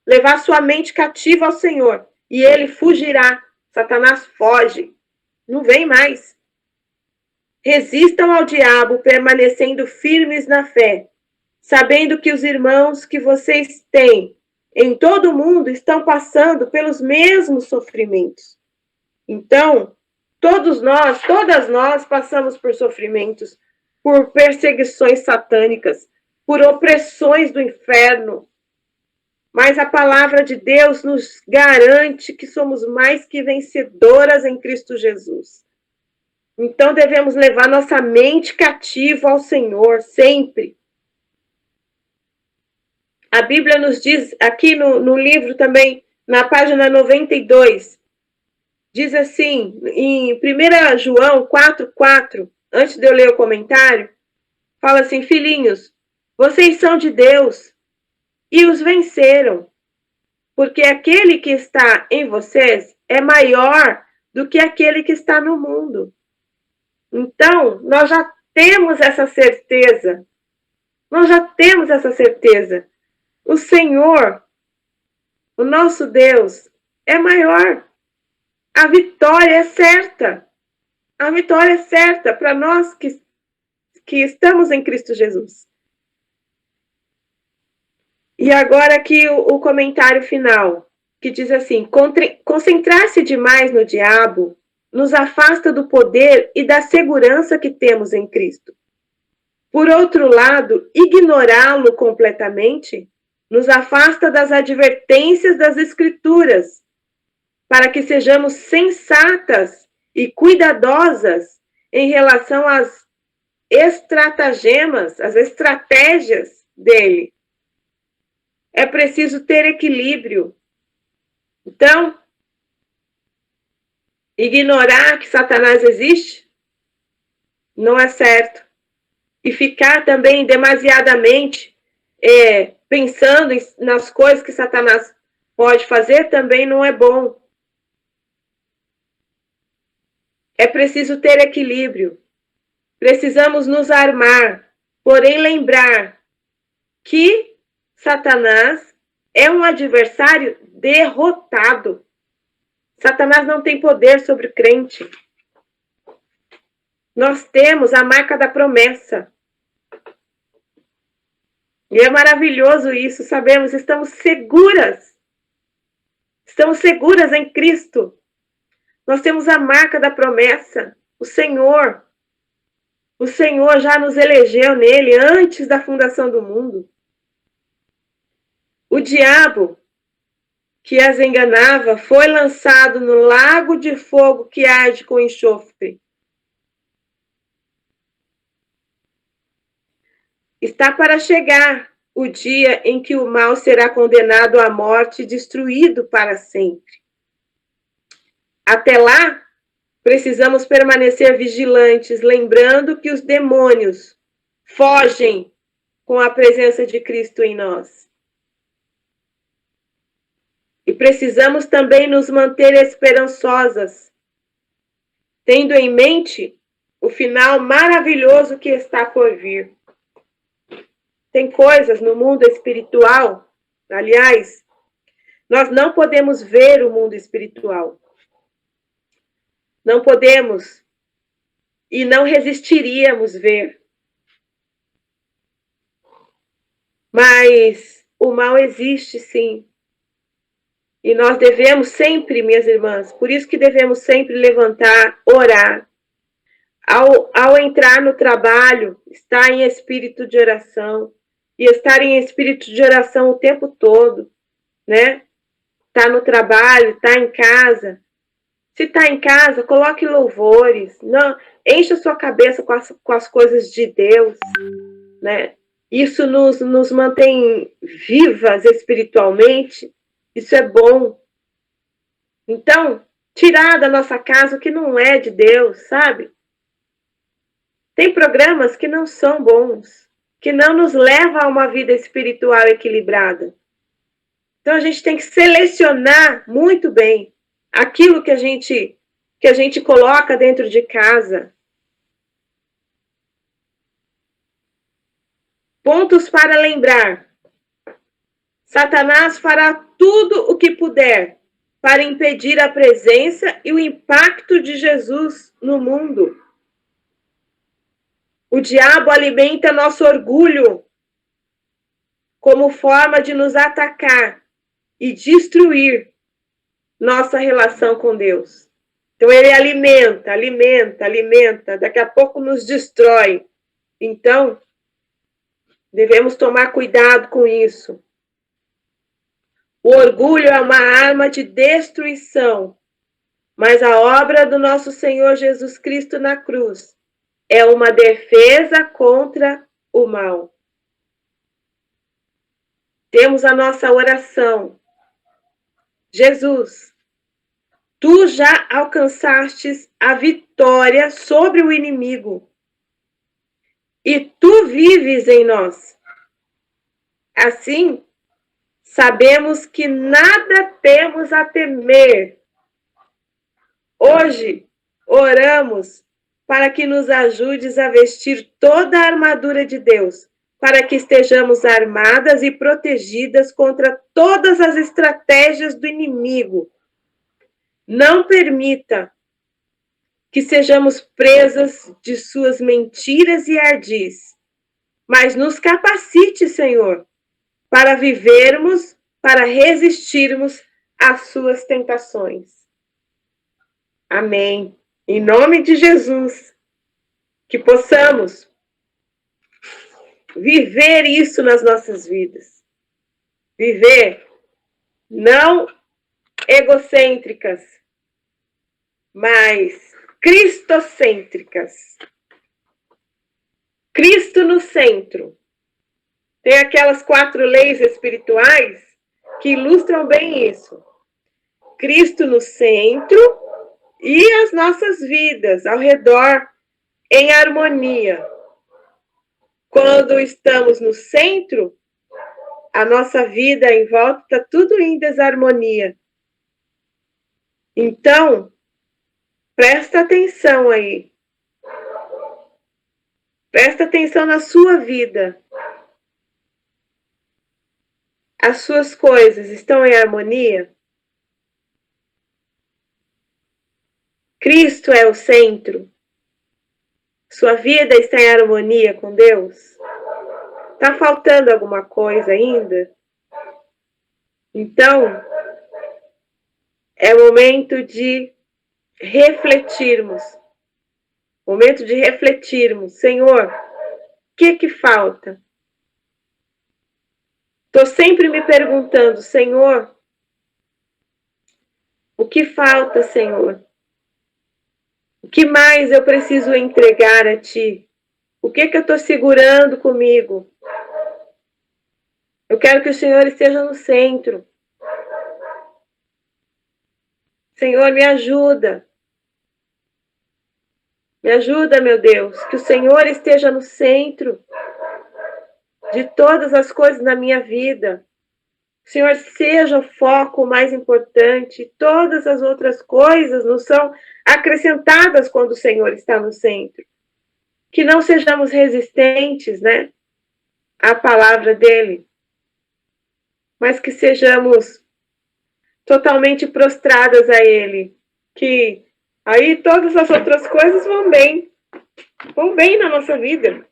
levar sua mente cativa ao Senhor e ele fugirá. Satanás foge, não vem mais. Resistam ao diabo, permanecendo firmes na fé, sabendo que os irmãos que vocês têm em todo o mundo estão passando pelos mesmos sofrimentos. Então, todas nós passamos por sofrimentos, por perseguições satânicas, por opressões do inferno. Mas a palavra de Deus nos garante que somos mais que vencedoras em Cristo Jesus. Então devemos levar nossa mente cativa ao Senhor sempre. A Bíblia nos diz, aqui no livro também, na página 92, diz assim, em 1 João 4,4, antes de eu ler o comentário, fala assim: filhinhos, vocês são de Deus e os venceram, porque aquele que está em vocês é maior do que aquele que está no mundo. Então, nós já temos essa certeza. Nós já temos essa certeza. O Senhor, o nosso Deus, é maior. A vitória é certa. A vitória é certa para nós que estamos em Cristo Jesus. E agora aqui o comentário final, que diz assim: concentrar-se demais no diabo nos afasta do poder e da segurança que temos em Cristo. Por outro lado, ignorá-lo completamente nos afasta das advertências das Escrituras, para que sejamos sensatas e cuidadosas em relação às estratagemas, às estratégias dele. É preciso ter equilíbrio. Então, ignorar que Satanás existe não é certo. E ficar também demasiadamente pensando nas coisas que Satanás pode fazer também não é bom. É preciso ter equilíbrio. Precisamos nos armar, porém lembrar que Satanás é um adversário derrotado. Satanás não tem poder sobre o crente. Nós temos a marca da promessa. E é maravilhoso isso, sabemos, estamos seguras. Estamos seguras em Cristo. Nós temos a marca da promessa, o Senhor. O Senhor já nos elegeu nele antes da fundação do mundo. O diabo que as enganava foi lançado no lago de fogo que arde com enxofre. Está para chegar o dia em que o mal será condenado à morte e destruído para sempre. Até lá, precisamos permanecer vigilantes, lembrando que os demônios fogem com a presença de Cristo em nós. E precisamos também nos manter esperançosas, tendo em mente o final maravilhoso que está por vir. Tem coisas no mundo espiritual, aliás, nós não podemos ver o mundo espiritual. Não podemos e não resistiríamos ver. Mas o mal existe, sim. E nós devemos sempre, minhas irmãs, por isso que devemos sempre levantar, orar. Ao entrar no trabalho, estar em espírito de oração. E estar em espírito de oração o tempo todo, né? Tá no trabalho, tá em casa. Se tá em casa, coloque louvores. Não, encha sua cabeça com as coisas de Deus, né? Isso nos mantém vivas espiritualmente. Isso é bom. Então, tirar da nossa casa o que não é de Deus, sabe? Tem programas que não são bons, que não nos levam a uma vida espiritual equilibrada. Então, a gente tem que selecionar muito bem aquilo que a gente coloca dentro de casa. Pontos para lembrar. Satanás fará tudo o que puder para impedir a presença e o impacto de Jesus no mundo. O diabo alimenta nosso orgulho como forma de nos atacar e destruir nossa relação com Deus. Então ele alimenta, daqui a pouco nos destrói. Então, devemos tomar cuidado com isso. O orgulho é uma arma de destruição, mas a obra do nosso Senhor Jesus Cristo na cruz é uma defesa contra o mal. Temos a nossa oração. Jesus, tu já alcançastes a vitória sobre o inimigo e tu vives em nós. Assim, sabemos que nada temos a temer. Hoje, oramos para que nos ajudes a vestir toda a armadura de Deus, para que estejamos armadas e protegidas contra todas as estratégias do inimigo. Não permita que sejamos presas de suas mentiras e ardis, mas nos capacite, Senhor, para vivermos, para resistirmos às suas tentações. Amém. Em nome de Jesus, que possamos viver isso nas nossas vidas. Viver não egocêntricas, mas cristocêntricas. Cristo no centro. Tem aquelas 4 leis espirituais que ilustram bem isso. Cristo no centro e as nossas vidas ao redor em harmonia. Quando estamos no centro, a nossa vida em volta está tudo em desarmonia. Então, presta atenção aí. Presta atenção na sua vida. As suas coisas estão em harmonia? Cristo é o centro. Sua vida está em harmonia com Deus? Está faltando alguma coisa ainda? Então, é momento de refletirmos. Momento de refletirmos. Senhor, o que falta? Estou sempre me perguntando, Senhor, o que falta, Senhor? O que mais eu preciso entregar a Ti? O que eu estou segurando comigo? Eu quero que o Senhor esteja no centro. Senhor, me ajuda. Me ajuda, meu Deus, que o Senhor esteja no centro de todas as coisas na minha vida. O Senhor seja o foco mais importante. Todas as outras coisas não são acrescentadas quando o Senhor está no centro. Que não sejamos resistentes, né, à palavra dele, mas que sejamos totalmente prostradas a ele, que aí todas as outras coisas vão bem na nossa vida.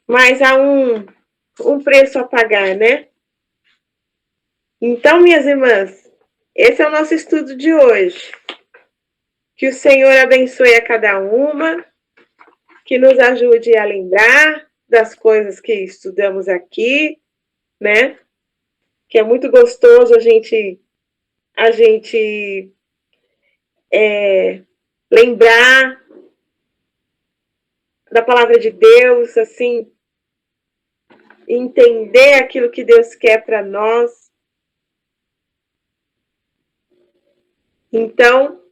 Mas há um preço a pagar, né? Então, minhas irmãs, esse é o nosso estudo de hoje. Que o Senhor abençoe a cada uma, que nos ajude a lembrar das coisas que estudamos aqui, né? Que é muito gostoso a gente lembrar da palavra de Deus, assim, entender aquilo que Deus quer para nós. Então,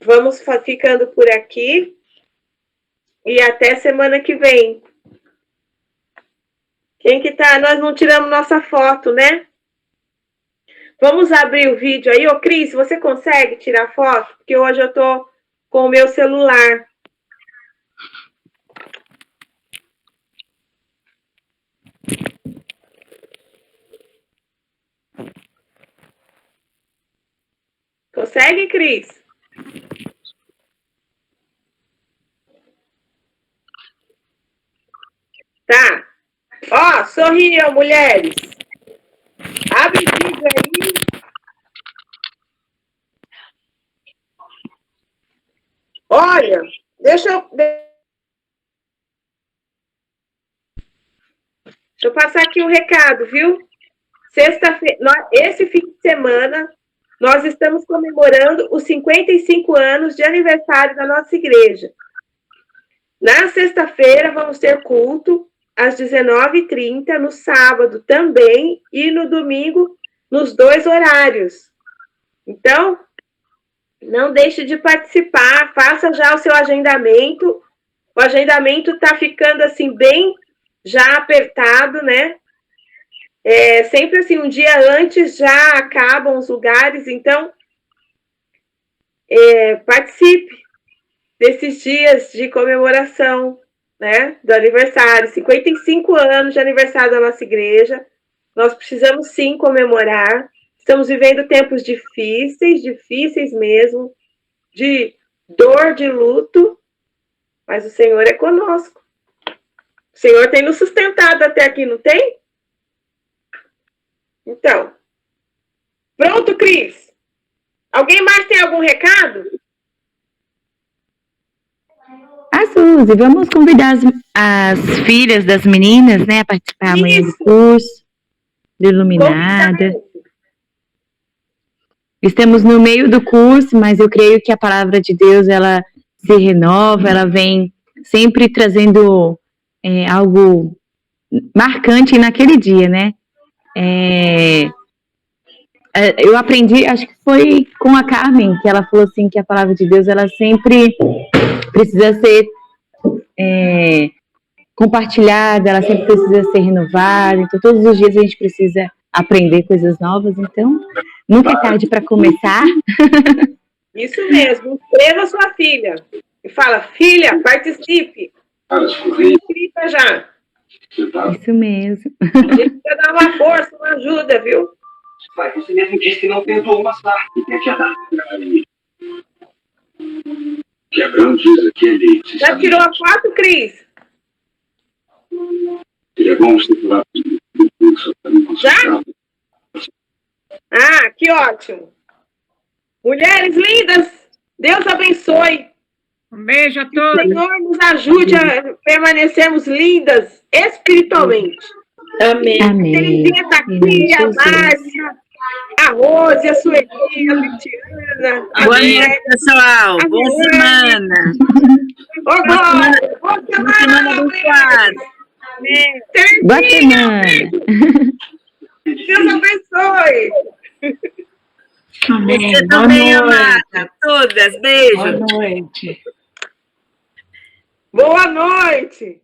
vamos ficando por aqui e até semana que vem. Quem que tá? Nós não tiramos nossa foto, né? Vamos abrir o vídeo aí. Ô, Cris, você consegue tirar foto? Porque hoje eu tô com o meu celular. Consegue, Cris? Tá. Ó, sorriam, mulheres. Abre o vídeo aí. Olha, deixa eu passar aqui um recado, viu? Sexta-feira, esse fim de semana, nós estamos comemorando os 55 anos de aniversário da nossa igreja. Na sexta-feira, vamos ter culto às 19h30, no sábado também, e no domingo, nos 2 horários. Então, não deixe de participar, faça já o seu agendamento. O agendamento está ficando, assim, bem já apertado, né? Sempre, assim, um dia antes já acabam os lugares, então, participe desses dias de comemoração, né, do aniversário, 55 anos de aniversário da nossa igreja. Nós precisamos sim comemorar. Estamos vivendo tempos difíceis mesmo, de dor, de luto, mas o Senhor é conosco. O Senhor tem nos sustentado até aqui, não tem? Então, pronto, Cris? Alguém mais tem algum recado? A Suzy, vamos convidar as filhas das meninas, né, a participar amanhã do curso do Iluminada. Estamos no meio do curso, mas eu creio que a palavra de Deus, ela se renova, ela vem sempre trazendo algo marcante naquele dia, né? Eu aprendi, acho que foi com a Carmen, que ela falou assim, que a palavra de Deus, ela sempre precisa ser compartilhada, ela sempre precisa ser renovada, então todos os dias a gente precisa aprender coisas novas, então nunca é tarde para começar. Isso mesmo, inscreva sua filha e fala, filha, participe, inscrita já. Isso mesmo. A gente precisa dar uma força, uma ajuda, viu? Pai, você mesmo disse que não tentou passar, e tem que dar. Que Abraão diz aquele... Já tirou a foto, Cris? Seria bom você falar já? Ah, que ótimo. Mulheres lindas, Deus abençoe. Um beijo a Que todos. o Senhor nos ajude a permanecermos lindas espiritualmente. Amém. Terezinha está aqui, a Márcia, a Rose, a Sueli, a Litiana. Boa noite, pessoal. Boa semana. Boa semana abençoada. Boa semana. Deus abençoe. Amém. Você também, amada. Todas. Beijo. Boa noite. Boa noite.